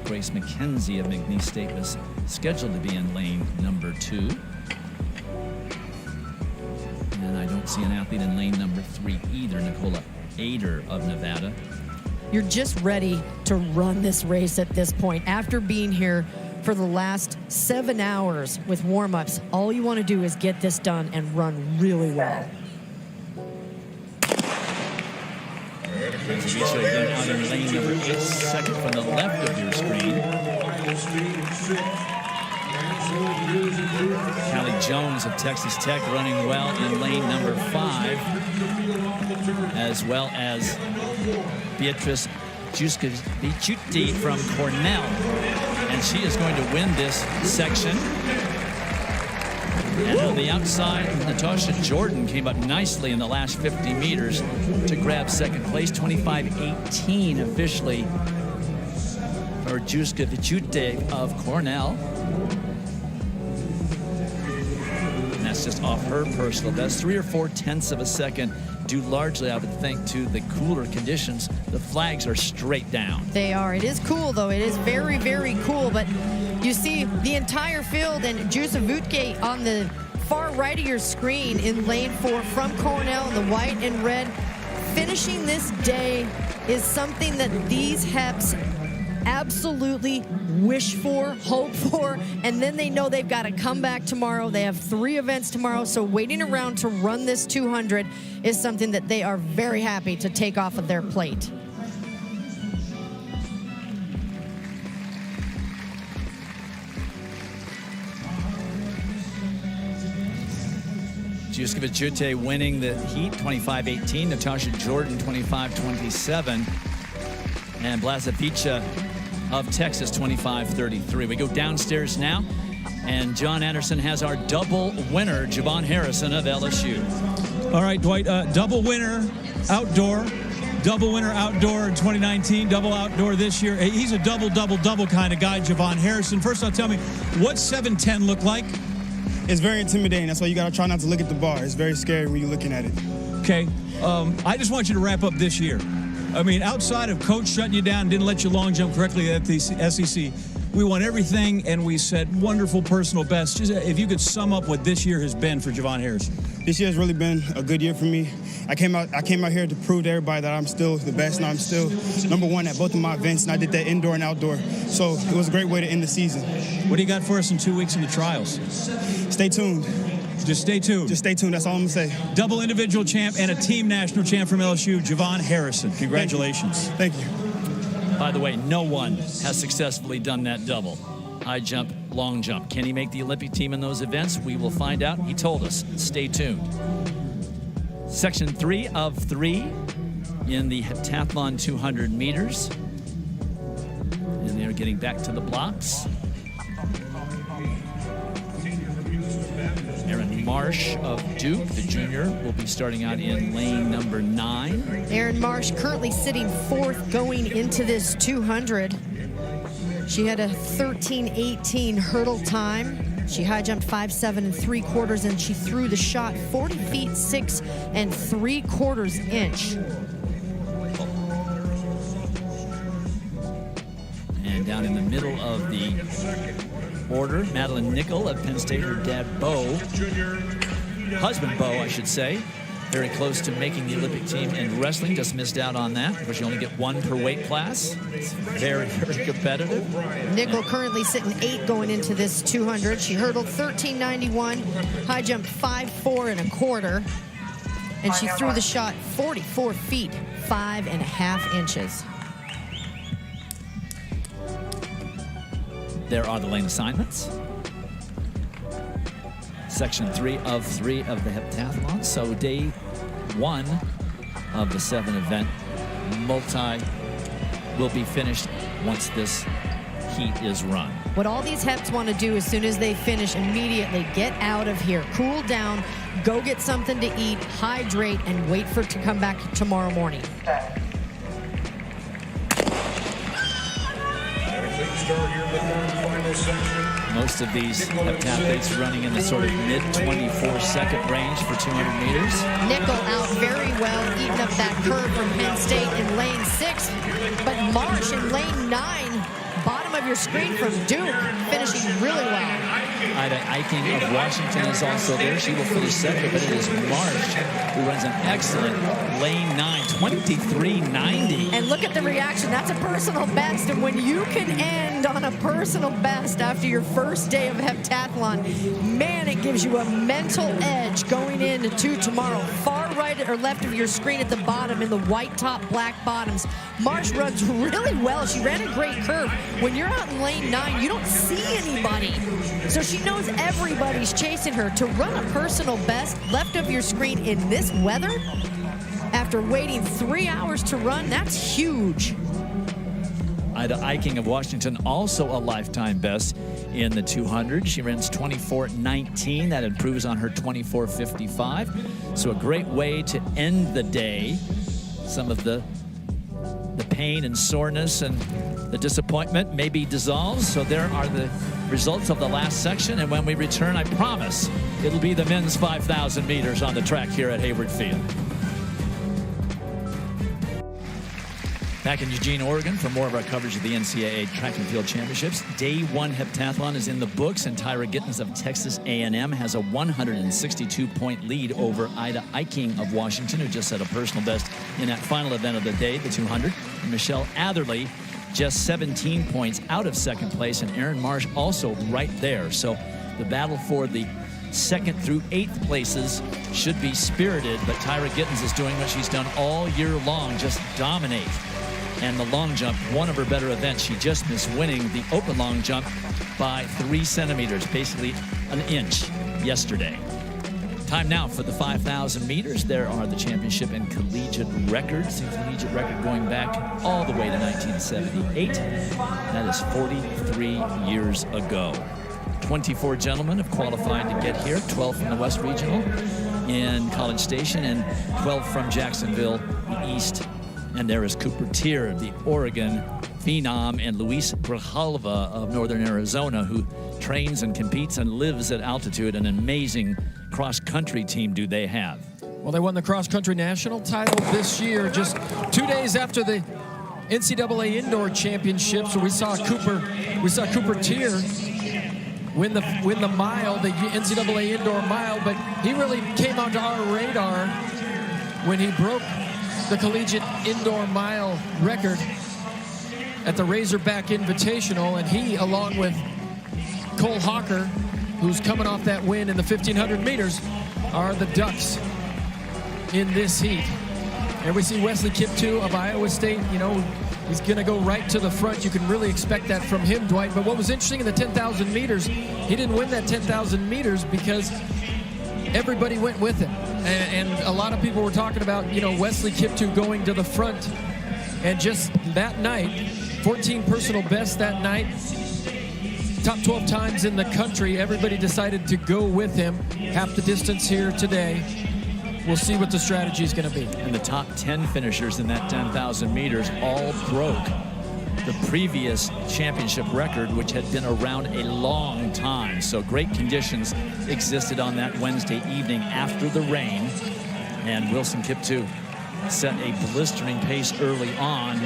Grace McKenzie of McNeese State was scheduled to be in lane number 2. And I don't see an athlete in lane number 3 either, Nicola Ader of Nevada. You're just ready to run this race at this point. After being here for the last 7 hours with warm-ups, all you want to do is get this done and run really well. Blazevica again out in lane number 8, second from the left of your screen. Callie Jones of Texas Tech running well in lane number 5, as well as Beatrice Juskaviciuti from Cornell. And she is going to win this section. And on the outside, Natasha Jordan came up nicely in the last 50 meters to grab second place. 25:18 officially for Juskaviciuti of Cornell. And that's just off her personal best. 3 or 4 tenths of a second, due largely, I would think, to the cooler conditions. The flags are straight down. They are. It is cool, though. It is very, very cool. But you see the entire field, and Juskaviciuti on the far right of your screen in lane 4 from Cornell in the white and red. Finishing this day is something that these Heps absolutely wish for, hope for, and then they know they've got to come back tomorrow. They have 3 events tomorrow, so waiting around to run this 200 is something that they are very happy to take off of their plate. Juskaviciuti winning the heat, 25:18. Natasha Jordan, 25:27. And Blazevica of Texas, 25:33. We go downstairs now. And John Anderson has our double winner, Javon Harrison of LSU. All right, Dwight, double winner outdoor in 2019, double outdoor this year. Hey, he's a double kind of guy, Javon Harrison. First off, tell me, what's 7'10" look like? It's very intimidating. That's why you got to try not to look at the bar. It's very scary when you're looking at it. Okay. I just want you to wrap up this year. I mean, outside of coach shutting you down, didn't let you long jump correctly at the SEC, we won everything, and we set wonderful personal bests. Just if you could sum up what this year has been for Javon Harrison. This year has really been a good year for me. I came out here to prove to everybody that I'm still the best, and I'm still #1 at both of my events, and I did that indoor and outdoor. So it was a great way to end the season. What do you got for us in 2 weeks in the trials? Stay tuned. Just stay tuned. Just stay tuned. That's all I'm going to say. Double individual champ and a team national champ from LSU, Javon Harrison. Congratulations. Thank you. By the way, no one has successfully done that double. High jump, long jump. Can he make the Olympic team in those events? We will find out. He told us. Stay tuned. Section 3 of 3 in the heptathlon 200 meters. And they're getting back to the blocks. Aaron Marsh of Duke, the junior, will be starting out in lane number 9. Aaron Marsh currently sitting 4th going into this 200. She had a 13:18 hurdle time. She high jumped 5'7"3/4", and she threw the shot 40 feet 6 3/4 inch. And down in the middle of the order, Madeline Nickel of Penn State, her dad Bo, husband Bo, I should say, very close to making the Olympic team in wrestling, just missed out on that because you only get 1 per weight class. It's very, very competitive. Nickel currently sitting 8 going into this 200. She hurdled 13:91, high jumped 5'4" 1/4", and she threw the shot 44 feet 5.5 inches. There are the lane assignments. Section 3 of 3 of the heptathlon. So day 1 of the 7-event multi will be finished once this heat is run. What all these heps want to do as soon as they finish, immediately get out of here, cool down, go get something to eat, hydrate, and wait for it to come back tomorrow morning. Most of these heptathletes running in the sort of mid-24-second range for 200 meters. Nickel out very well, eating up that curve from Penn State in lane 6. But Marsh in lane 9, bottom of your screen from Duke, finishing really well. Ida Eiking of Washington is also there. She will finish second, but it is Marsh who runs an excellent lane 9, 23:90. And look at the reaction. That's a personal best. And when you can end on a personal best after your first day of heptathlon, man, it gives you a mental edge going into tomorrow. Far right or left of your screen at the bottom in the white top, black bottoms. Marsh runs really well. She ran a great curve. When you're out in lane 9, you don't see anybody. So she knows everybody's chasing her. To run a personal best left of your screen in this weather, after waiting 3 hours to run, that's huge. Ida Eiking of Washington, also a lifetime best in the 200. She runs 24:19. That improves on her 24:55. So a great way to end the day. Some of the pain and soreness and the disappointment maybe dissolves. So there are the results of the last section. And when we return, I promise it'll be the men's 5,000 meters on the track here at Hayward Field. Back in Eugene, Oregon, for more of our coverage of the NCAA Track and Field Championships. Day 1 heptathlon is in the books, and Tyra Gittens of Texas A&M has a 162-point lead over Ida Eiking of Washington, who just set a personal best in that final event of the day, the 200. And Michelle Atherley just 17 points out of second place, and Aaron Marsh also right there. So the battle for the 2nd through 8th places should be spirited, but Tyra Gittens is doing what she's done all year long, just dominate. And the long jump, one of her better events, she just missed winning the open long jump by 3 centimeters, basically an inch yesterday. Time now for the 5,000 meters. There are the championship and collegiate records. The collegiate record going back all the way to 1978. That is 43 years ago. 24 gentlemen have qualified to get here, 12 from the West Regional in College Station and 12 from Jacksonville East. And there is Cooper Tier, the Oregon phenom, and Luis Grijalva of Northern Arizona, who trains and competes and lives at altitude. An amazing cross-country team do they have. Well, they won the cross-country national title this year, just 2 days after the NCAA Indoor Championships. We saw Cooper Tier win the mile, the NCAA Indoor Mile, but he really came onto our radar when he broke the collegiate indoor mile record at the Razorback Invitational, and he, along with Cole Hawker, who's coming off that win in the 1,500 meters, are the Ducks in this heat. And we see Wesley Kiptoo of Iowa State, you know, he's going to go right to the front. You can really expect that from him, Dwight. But what was interesting in the 10,000 meters, he didn't win that 10,000 meters because everybody went with him. And a lot of people were talking about, you know, Wesley Kiptoo going to the front. And just that night, 14 personal bests that night, top 12 times in the country, everybody decided to go with him. Half the distance here today. We'll see what the strategy is going to be. And the top 10 finishers in that 10,000 meters all broke the previous championship record, which had been around a long time. So great conditions existed on that Wednesday evening after the rain. And Wilson Kiptoo set a blistering pace early on.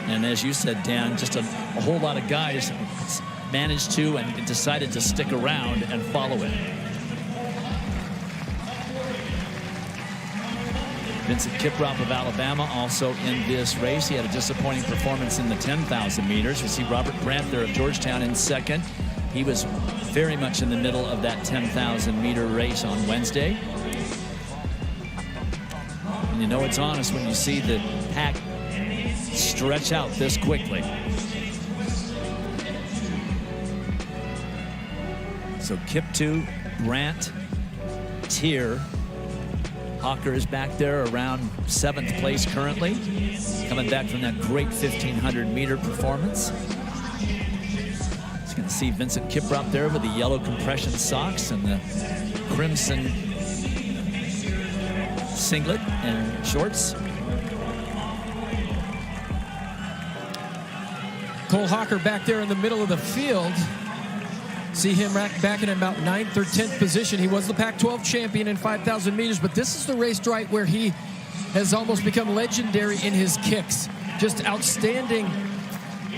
And as you said, Dan, just a whole lot of guys managed to and decided to stick around and follow it. Vincent Kiprop of Alabama also in this race. He had a disappointing performance in the 10,000 meters. We see Robert Brandt there of Georgetown in second. He was very much in the middle of that 10,000 meter race on Wednesday. And you know it's honest when you see the pack stretch out this quickly. So Kiptoo, Brandt, Tier. Hawker is back there around 7th place currently, coming back from that great 1,500 meter performance. Just going to see Vincent Kiprop there with the yellow compression socks and the crimson singlet and shorts. Cole Hawker back there in the middle of the field. See him back in about 9th or 10th position. He was the Pac-12 champion in 5,000 meters, but this is the race, Dwight, where he has almost become legendary in his kicks. Just outstanding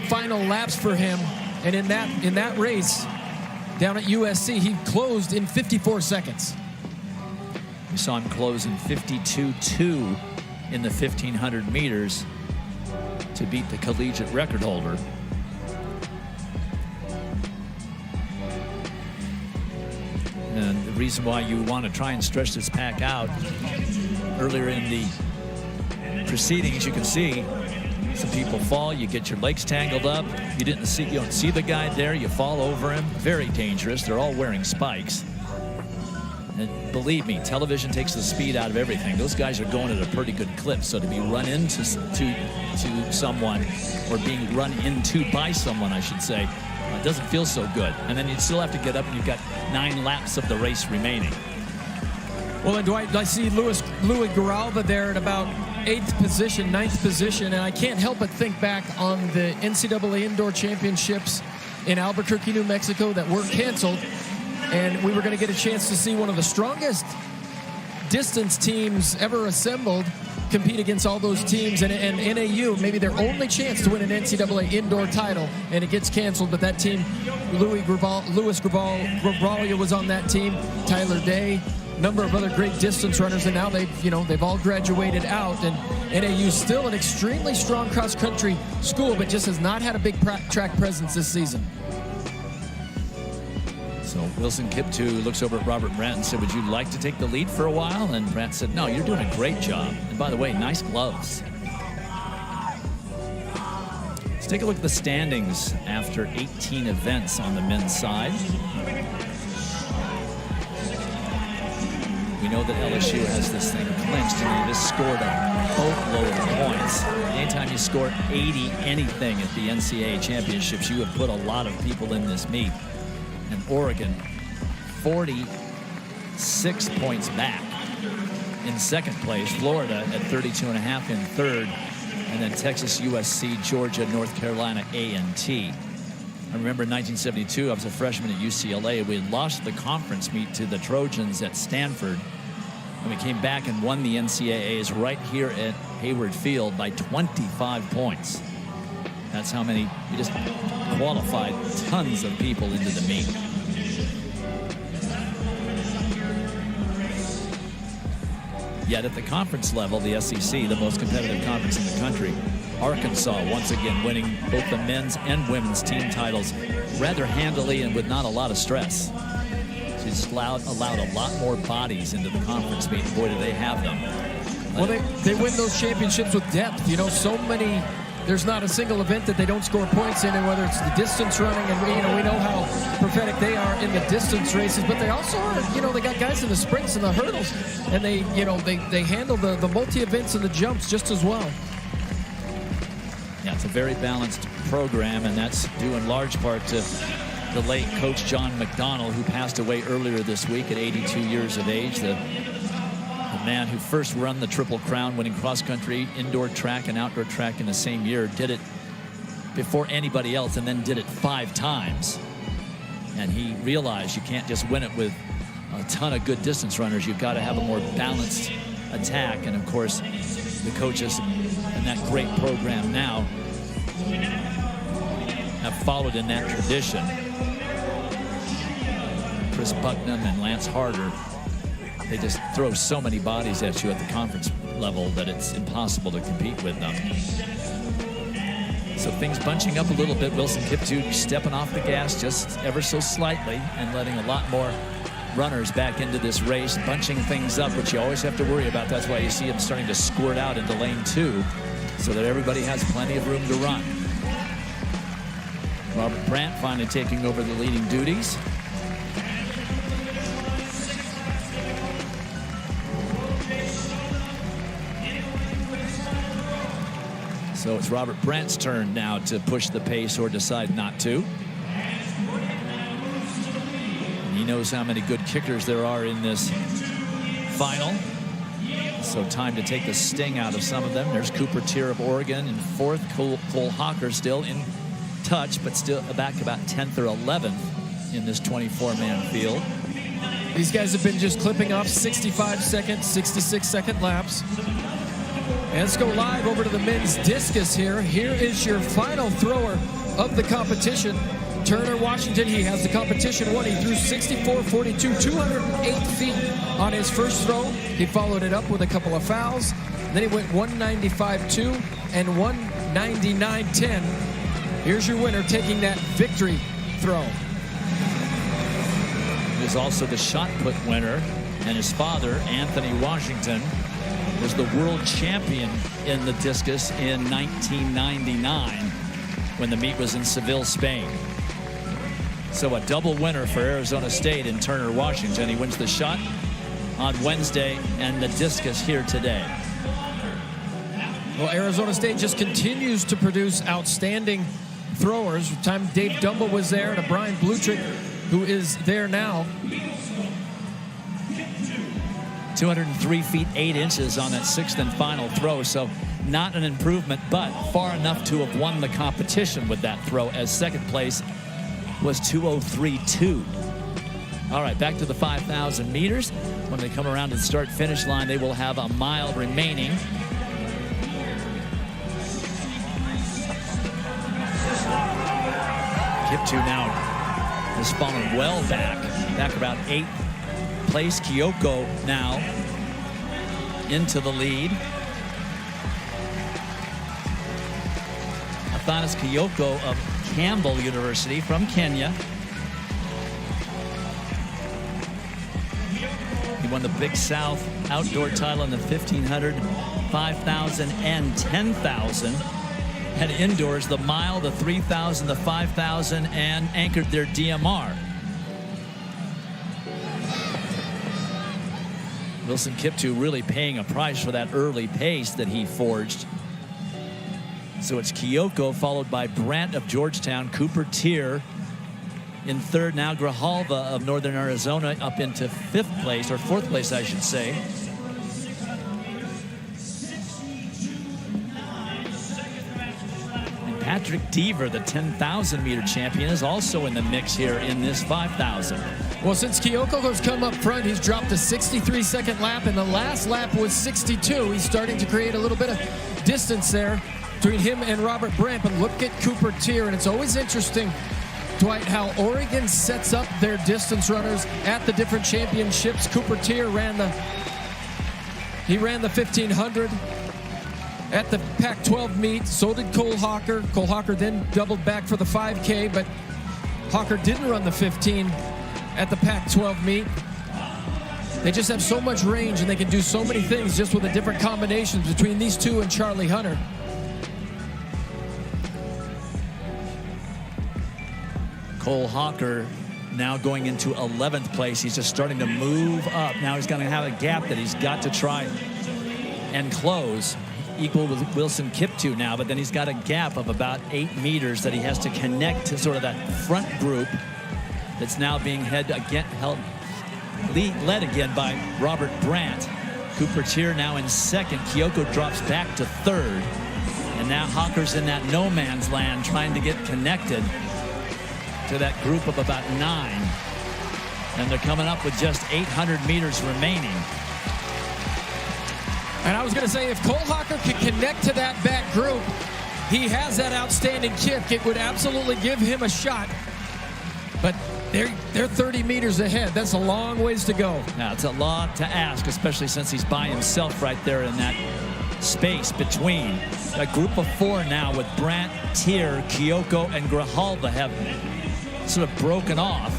final laps for him. And in that race down at USC, he closed in 54 seconds. We saw him close in 52.2 in the 1,500 meters to beat the collegiate record holder. And the reason why you want to try and stretch this pack out, earlier in the proceedings, you can see some people fall. You get your legs tangled up. You don't see the guy there. You fall over him. Very dangerous. They're all wearing spikes. And believe me, television takes the speed out of everything. Those guys are going at a pretty good clip. So to be run into to someone, or being run into by someone, I should say, it doesn't feel so good. And then you still have to get up, and you've got 9 laps of the race remaining. Well, and Dwight, I see Louis Grijalva there at about 8th position, 9th position, and I can't help but think back on the NCAA Indoor Championships in Albuquerque, New Mexico that were canceled, and we were going to get a chance to see one of the strongest distance teams ever assembled compete against all those teams, and NAU, maybe their only chance to win an NCAA indoor title, and it gets canceled. But that team, Louis Grijalva was on that team, Tyler Day, a number of other great distance runners, and now they've all graduated out, and NAU still an extremely strong cross-country school, but just has not had a big track presence this season. So Wilson Kiptoo looks over at Robert Brandt and said, "Would you like to take the lead for a while?" And Brandt said, "No, you're doing a great job. And by the way, nice gloves." Let's take a look at the standings after 18 events on the men's side. We know that LSU has this thing clinched, and they just scored a boatload of points. Anytime you score 80 anything at the NCAA championships, you have put a lot of people in this meet. and Oregon 46 points back in second place. Florida at 32.5 in third. And then Texas, USC, Georgia, North Carolina, A&T. I remember in 1972, I was a freshman at UCLA. We had lost the conference meet to the Trojans at Stanford. And we came back and won the NCAAs right here at Hayward Field by 25 points. That's how many, we just qualified tons of people into the meet. Yet at the conference level, the SEC, the most competitive conference in the country, Arkansas once again winning both the men's and women's team titles rather handily and with not a lot of stress. She's allowed a lot more bodies into the conference meet. Boy, do they have them. Well, they win those championships with depth. You know, so many, there's not a single event that they don't score points in, and whether it's the distance running, and we know how prophetic they are in the distance races, but they also are, they got guys in the sprints and the hurdles, and they handle the multi-events and the jumps just as well. Yeah, it's a very balanced program, and that's due in large part to the late coach John McDonnell, who passed away earlier this week at 82 years of age. The man who first run the Triple Crown, winning cross-country, indoor track, and outdoor track in the same year, did it before anybody else and then did it 5 times. And he realized you can't just win it with a ton of good distance runners. You've got to have a more balanced attack. And, of course, the coaches in that great program now have followed in that tradition. Chris Bucknam and Lance Harder, they just throw so many bodies at you at the conference level that it's impossible to compete with them. So things bunching up a little bit. Wilson Kiptoo stepping off the gas just ever so slightly and letting a lot more runners back into this race, bunching things up, which you always have to worry about. That's why you see him starting to squirt out into lane 2 so that everybody has plenty of room to run. Robert Brandt finally taking over the leading duties. So it's Robert Brandt's turn now to push the pace or decide not to. And he knows how many good kickers there are in this final. So time to take the sting out of some of them. There's Cooper Tier of Oregon in 4th. Cole Hawker still in touch, but still back about 10th or 11th in this 24-man field. These guys have been just clipping off 65-second, 66-second laps. And let's go live over to the men's discus here. Here is your final thrower of the competition. Turner Washington, he has the competition won. He threw 64.42, 208 feet on his first throw. He followed it up with a couple of fouls. Then he went 195.2 and 199.10. Here's your winner taking that victory throw. He is also the shot put winner, and his father, Anthony Washington, was the world champion in the discus in 1999 when the meet was in Seville, Spain. So a double winner for Arizona State in Turner Washington. He wins the shot on Wednesday and the discus here today. Well, Arizona State just continues to produce outstanding throwers. Time Dave Dumble was there, and Brian Blutrick, who is there now. 203 feet 8 inches on that 6th and final throw, so not an improvement, but far enough to have won the competition with that throw, as second place was 203.2. All right, back to the 5,000 meters. When they come around to the start-finish line, they will have a mile remaining. Kiptoo now has fallen well back about 8th place. Kyoko now into the lead. Athanas Kyoko of Campbell University from Kenya. He won the Big South outdoor title in the 1,500, 5,000, and 10,000. Had indoors the mile, the 3,000, the 5,000, and anchored their DMR. Wilson Kiptoo really paying a price for that early pace that he forged. So it's Kyoko followed by Brandt of Georgetown, Cooper Tier in third. Now Grijalva of Northern Arizona up into fifth place, or fourth place, I should say. And Patrick Deaver, the 10,000 meter champion, is also in the mix here in this 5,000. Well, since Kyoko has come up front, he's dropped a 63-second lap, and the last lap was 62. He's starting to create a little bit of distance there between him and Robert Brandt. But look at Cooper Tier, and it's always interesting, Dwight, how Oregon sets up their distance runners at the different championships. Cooper Tier ran the 1,500 at the Pac-12 meet. So did Cole Hawker. Cole Hawker then doubled back for the 5K, but Hawker didn't run the 15 at the Pac-12 meet. They just have so much range, and they can do so many things just with the different combinations between these two and Charlie Hunter. Cole Hawker now going into 11th place. He's just starting to move up. Now he's going to have a gap that he's got to try and close. Equal with Wilson Kiptoo now, but then he's got a gap of about 8 meters that he has to connect to sort of that front group that's now being led again by Robert Brandt. Cooper Tier now in second. Kyoko drops back to third. And now Hawker's in that no man's land trying to get connected to that group of about 9. And they're coming up with just 800 meters remaining. And I was going to say, if Cole Hawker could connect to that back group, he has that outstanding kick. It would absolutely give him a shot. But they're 30 meters ahead. That's a long ways to go. Now, it's a lot to ask, especially since he's by himself right there in that space between. A group of 4 now with Brandt, Tier, Kyoko, and Grijalva have sort of broken off.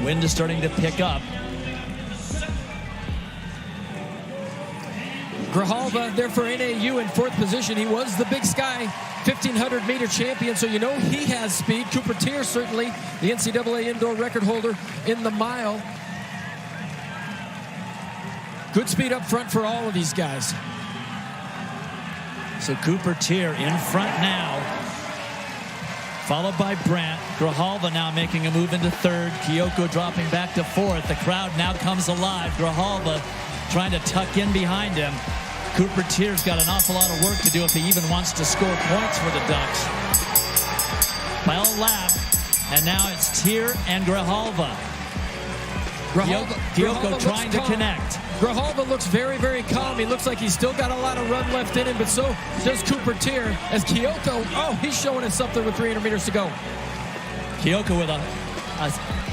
Wind is starting to pick up. Grijalva there for NAU in 4th position. He was the Big Sky 1,500 meter champion, so you know he has speed. Cooper Tier, certainly the NCAA indoor record holder in the mile. Good speed up front for all of these guys. So Cooper Tier in front now, followed by Brandt. Grijalva now making a move into 3rd. Kyoko dropping back to 4th. The crowd now comes alive. Grijalva trying to tuck in behind him. Cooper Tier's got an awful lot of work to do if he even wants to score points for the Ducks. Final lap, and now it's Tier and Grijalva. Kyoko trying to connect. Grijalva looks very, very calm. He looks like he's still got a lot of run left in him, but so does Cooper Tier. As Kyoko, he's showing us something with 300 meters to go. Kyoko with a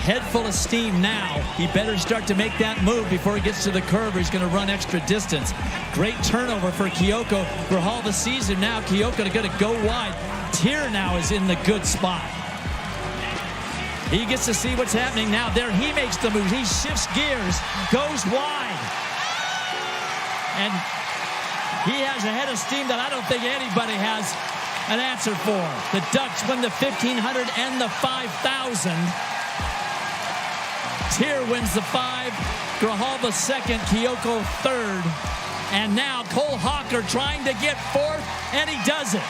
head full of steam now. He better start to make that move before he gets to the curve, or he's going to run extra distance. Great turnover for Kyoko. Grijalva sees him now. Kyoko going to go wide. Tier now is in the good spot. He gets to see what's happening now. There he makes the move. He shifts gears, goes wide. And he has a head of steam that I don't think anybody has an answer for. The Ducks win the 1,500 and the 5,000. Tier wins the 5, Grijalva 2nd, Kyoko 3rd. And now Cole Hawker trying to get 4th, and he does it.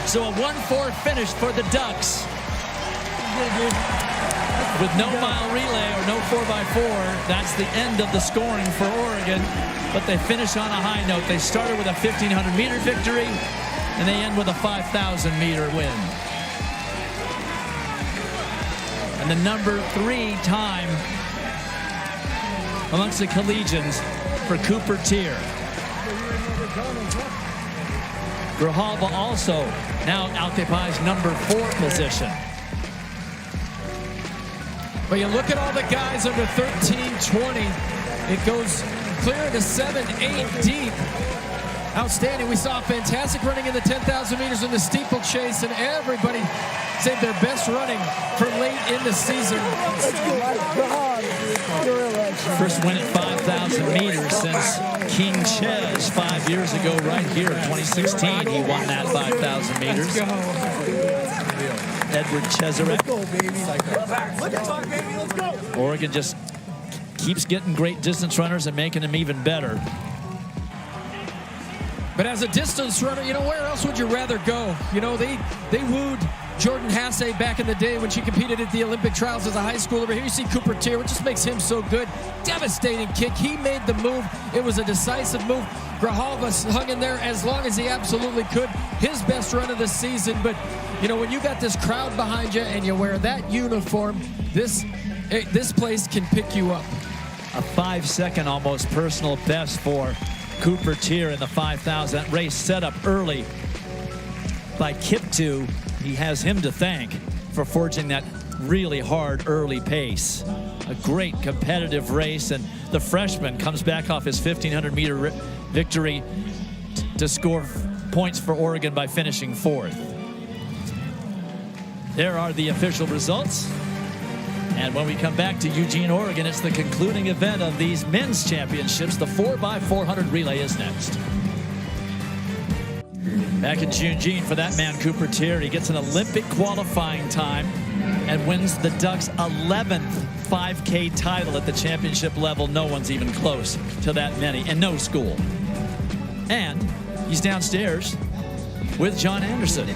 So a 1-4 finish for the Ducks. With no mile relay or no 4x4, that's the end of the scoring for Oregon. But they finish on a high note. They started with a 1,500 meter victory, and they end with a 5,000 meter win. And the number 3 time amongst the collegians for Cooper Tier. Grijalva also now occupies number 4 position. But you look at all the guys under 13-20. It goes clear to 7, 8 deep. Outstanding. We saw fantastic running in the 10,000 meters in the steeplechase, and everybody saved their best running for late in the season. First win at 5,000 meters since King Ches 5 years ago right here in 2016. He won that 5,000 meters. Edward Cheserek. Oregon just keeps getting great distance runners and making them even better. But as a distance runner, where else would you rather go? They wooed Jordan Hasse back in the day when she competed at the Olympic trials as a high schooler. Here you see Cooper Tier, which just makes him so good. Devastating kick. He made the move. It was a decisive move. Grijalva hung in there as long as he absolutely could. His best run of the season. But, when you got this crowd behind you and you wear that uniform, this place can pick you up. A 5-second almost personal best for Cooper Tier in the 5,000. That race set up early by Kiptoo. He has him to thank for forging that really hard early pace. A great competitive race, and the freshman comes back off his 1,500-meter victory to score points for Oregon by finishing 4th. There are the official results. And when we come back to Eugene, Oregon, it's the concluding event of these men's championships. The 4x400 relay is next. Back in Eugene for that man, Cooper Tier. He gets an Olympic qualifying time and wins the Ducks' 11th 5K title at the championship level. No one's even close to that many, and no school. And he's downstairs with John Anderson.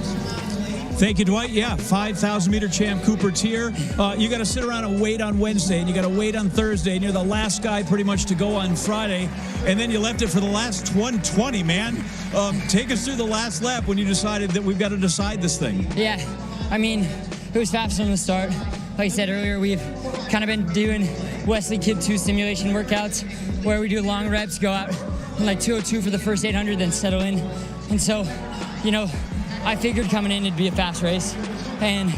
Thank you, Dwight. Yeah, 5,000-meter champ Cooper Tier. You got to sit around and wait on Wednesday, and you got to wait on Thursday, and you're the last guy pretty much to go on Friday, and then you left it for the last 120, man. Take us through the last lap when you decided that we've got to decide this thing. Yeah, I mean, it was fast from the start. Like I said earlier, we've kind of been doing Wesley Kiptoo simulation workouts where we do long reps, go out in like 202 for the first 800, then settle in. And so, I figured coming in it'd be a fast race, and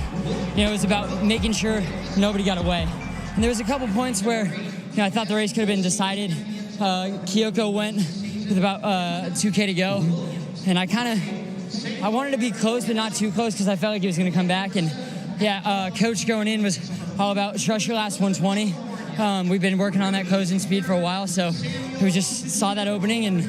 it was about making sure nobody got away. And there was a couple points where I thought the race could have been decided. Kyoko went with about 2K to go, and I wanted to be close but not too close because I felt like he was going to come back. And yeah, coach going in was all about trust your last 120. We've been working on that closing speed for a while, so we just saw that opening and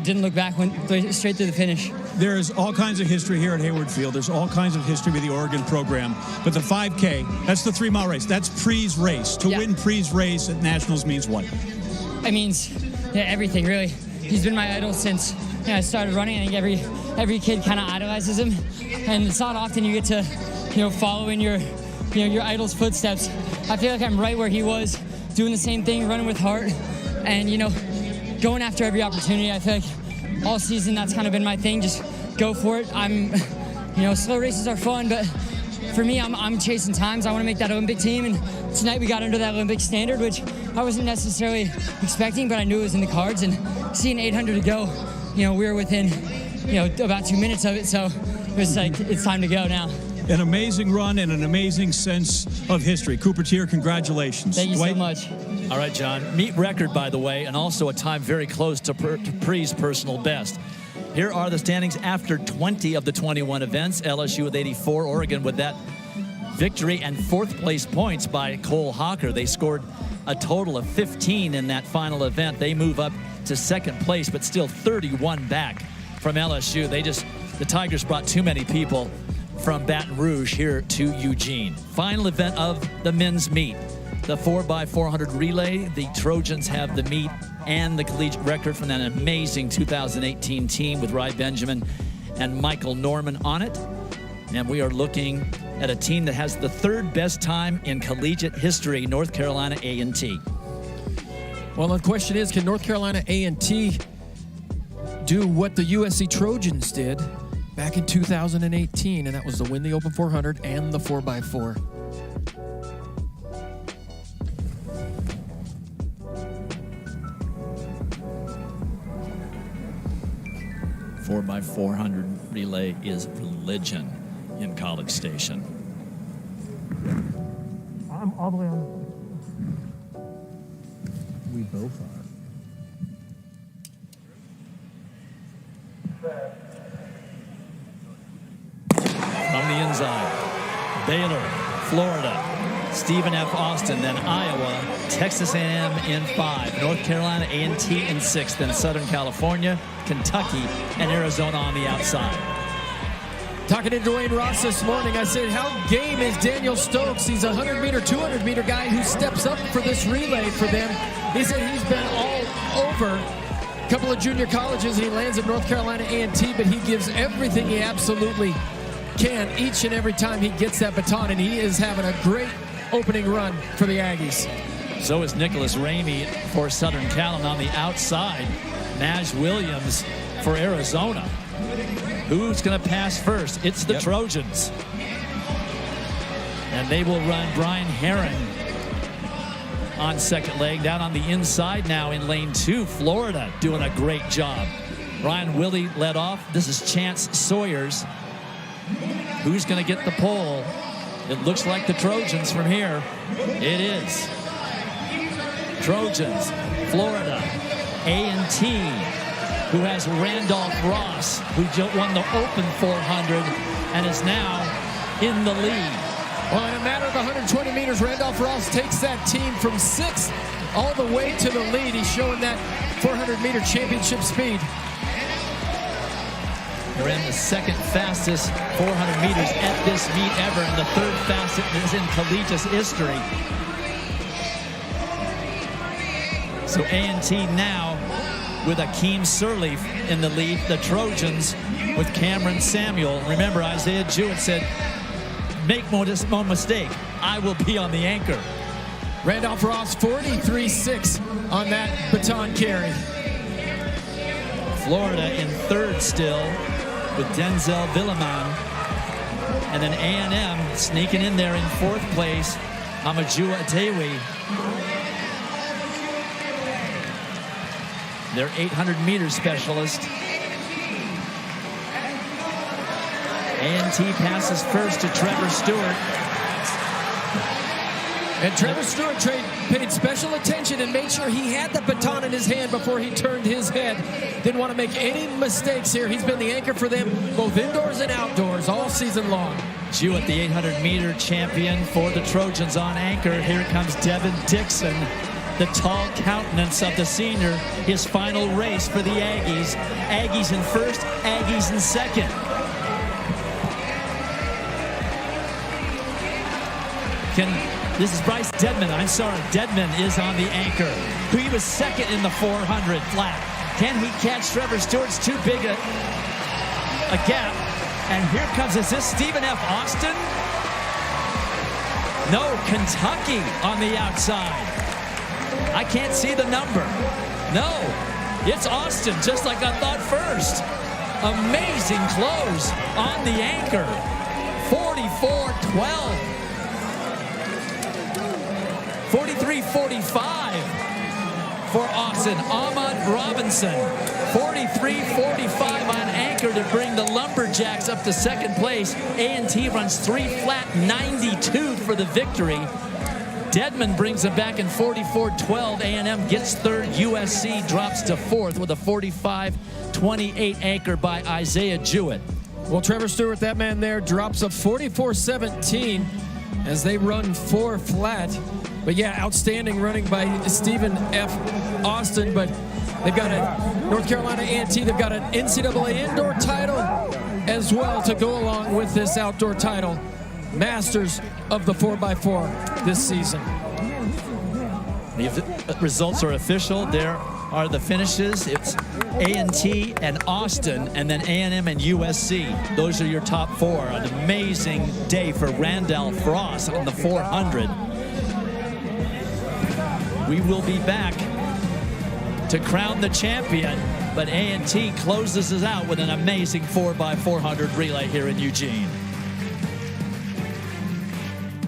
didn't look back, went straight through the finish. There is all kinds of history here at Hayward Field. There's all kinds of history with the Oregon program. But the 5K, that's the 3-mile race. That's Pre's race. To win Pre's race at Nationals means what? It means everything, really. He's been my idol since I started running. I think every kid kind of idolizes him. And it's not often you get to follow in your idol's footsteps. I feel like I'm right where he was, doing the same thing, running with heart, and going after every opportunity. I feel like all season that's kind of been my thing. Just go for it. Slow races are fun, but for me, I'm chasing times. I want to make that Olympic team, and tonight we got under that Olympic standard, which I wasn't necessarily expecting, but I knew it was in the cards. And seeing 800 to go, we were within about 2 minutes of it, so it was like it's time to go now. An amazing run and an amazing sense of history. Cooper Tier, congratulations. Thank you so much. All right, John. Meet record, by the way, and also a time very close to Pre's personal best. Here are the standings after 20 of the 21 events. LSU with 84, Oregon with that victory, and 4th place points by Cole Hawker. They scored a total of 15 in that final event. They move up to 2nd place, but still 31 back from LSU. The Tigers brought too many people from Baton Rouge here to Eugene. Final event of the men's meet, the 4x400 relay. The Trojans have the meet and the collegiate record from that amazing 2018 team with Ry Benjamin and Michael Norman on it. And we are looking at a team that has the 3rd best time in collegiate history, North Carolina A&T. Well, the question is, can North Carolina A&T do what the USC Trojans did back in 2018, and that was to win the Open 400 and the 4x4. 4x400 relay is religion in College Station. I'm all the way on. We both are. From the inside, Baylor, Florida, Stephen F. Austin, then Iowa, Texas A&M in 5, North Carolina A&T in 6, then Southern California, Kentucky, and Arizona on the outside. Talking to Dwayne Ross this morning, I said, how game is Daniel Stokes? He's a 100-meter, 200-meter guy who steps up for this relay for them. He said he's been all over couple of junior colleges, and he lands at North Carolina A&T, but he gives everything he absolutely can each and every time he gets that baton, and he is having a great opening run for the Aggies. So is Nicholas Ramey for Southern Cal, and on the outside, Maj Williams for Arizona. Who's going to pass first? It's the Trojans. And they will run Brian Herron on second leg. Down on the inside now in lane 2, Florida doing a great job. Brian Willie led off. This is Chance Sawyers. Who's going to get the pole? It looks like the Trojans from here. It is. Trojans, Florida, A&T, who has Randolph Ross, who won the Open 400 and is now in the lead. Well, in a matter of 120 meters, Randolph Ross takes that team from 6th all the way to the lead. He's showing that 400-meter championship speed. He ran the second fastest 400 meters at this meet ever, and the third fastest in collegiate history. So A&T now with Akeem Sirleaf in the lead. The Trojans with Cameron Samuel. Remember, Isaiah Jewett said, make no mistake, I will be on the anchor. Randolph Ross 43.6 on that baton carry. Florida in third still with Denzel Villeman. And then A&M sneaking in there in fourth place, Amadou Atewi. Their 800-meter specialist. A&T passes first to Trevor Stewart. And Trevor Stewart paid special attention and made sure he had the baton in his hand before he turned his head. Didn't want to make any mistakes here. He's been the anchor for them both indoors and outdoors all season long. Jewett, the 800-meter champion for the Trojans on anchor. Here comes Devin Dixon, the tall countenance of the senior. His final race for the Aggies. Aggies in first, Aggies in second. This is Bryce Dedman. I'm sorry, Dedman is on the anchor. He was second in the 400 flat. Can he catch Trevor Stewart's too big a gap? And here comes, is this Stephen F. Austin? No, Kentucky on the outside. I can't see the number. No, it's Austin, just like I thought first. Amazing close on the anchor. 44-12. 43-45 for Austin. Ahmad Robinson, 43-45 on anchor to bring the Lumberjacks up to second place. A&T runs 3 flat, 92 for the victory. Dedman brings them back in 44-12. A&M gets third. USC drops to fourth with a 45-28 anchor by Isaiah Jewett. Well, Trevor Stewart, that man there, drops a 44-17 as they run 4 flat. But yeah, outstanding running by Stephen F. Austin. But they've got a North Carolina A&T. They've got an NCAA indoor title as well to go along with this outdoor title. Masters of the 4x4 this season. The results are official. There are the finishes. It's A&T and Austin, and then A&M and USC. Those are your top 4. An amazing day for Randolph Ross on the 400. We will be back to crown the champion, but A&T closes us out with an amazing 4x400 relay here in Eugene.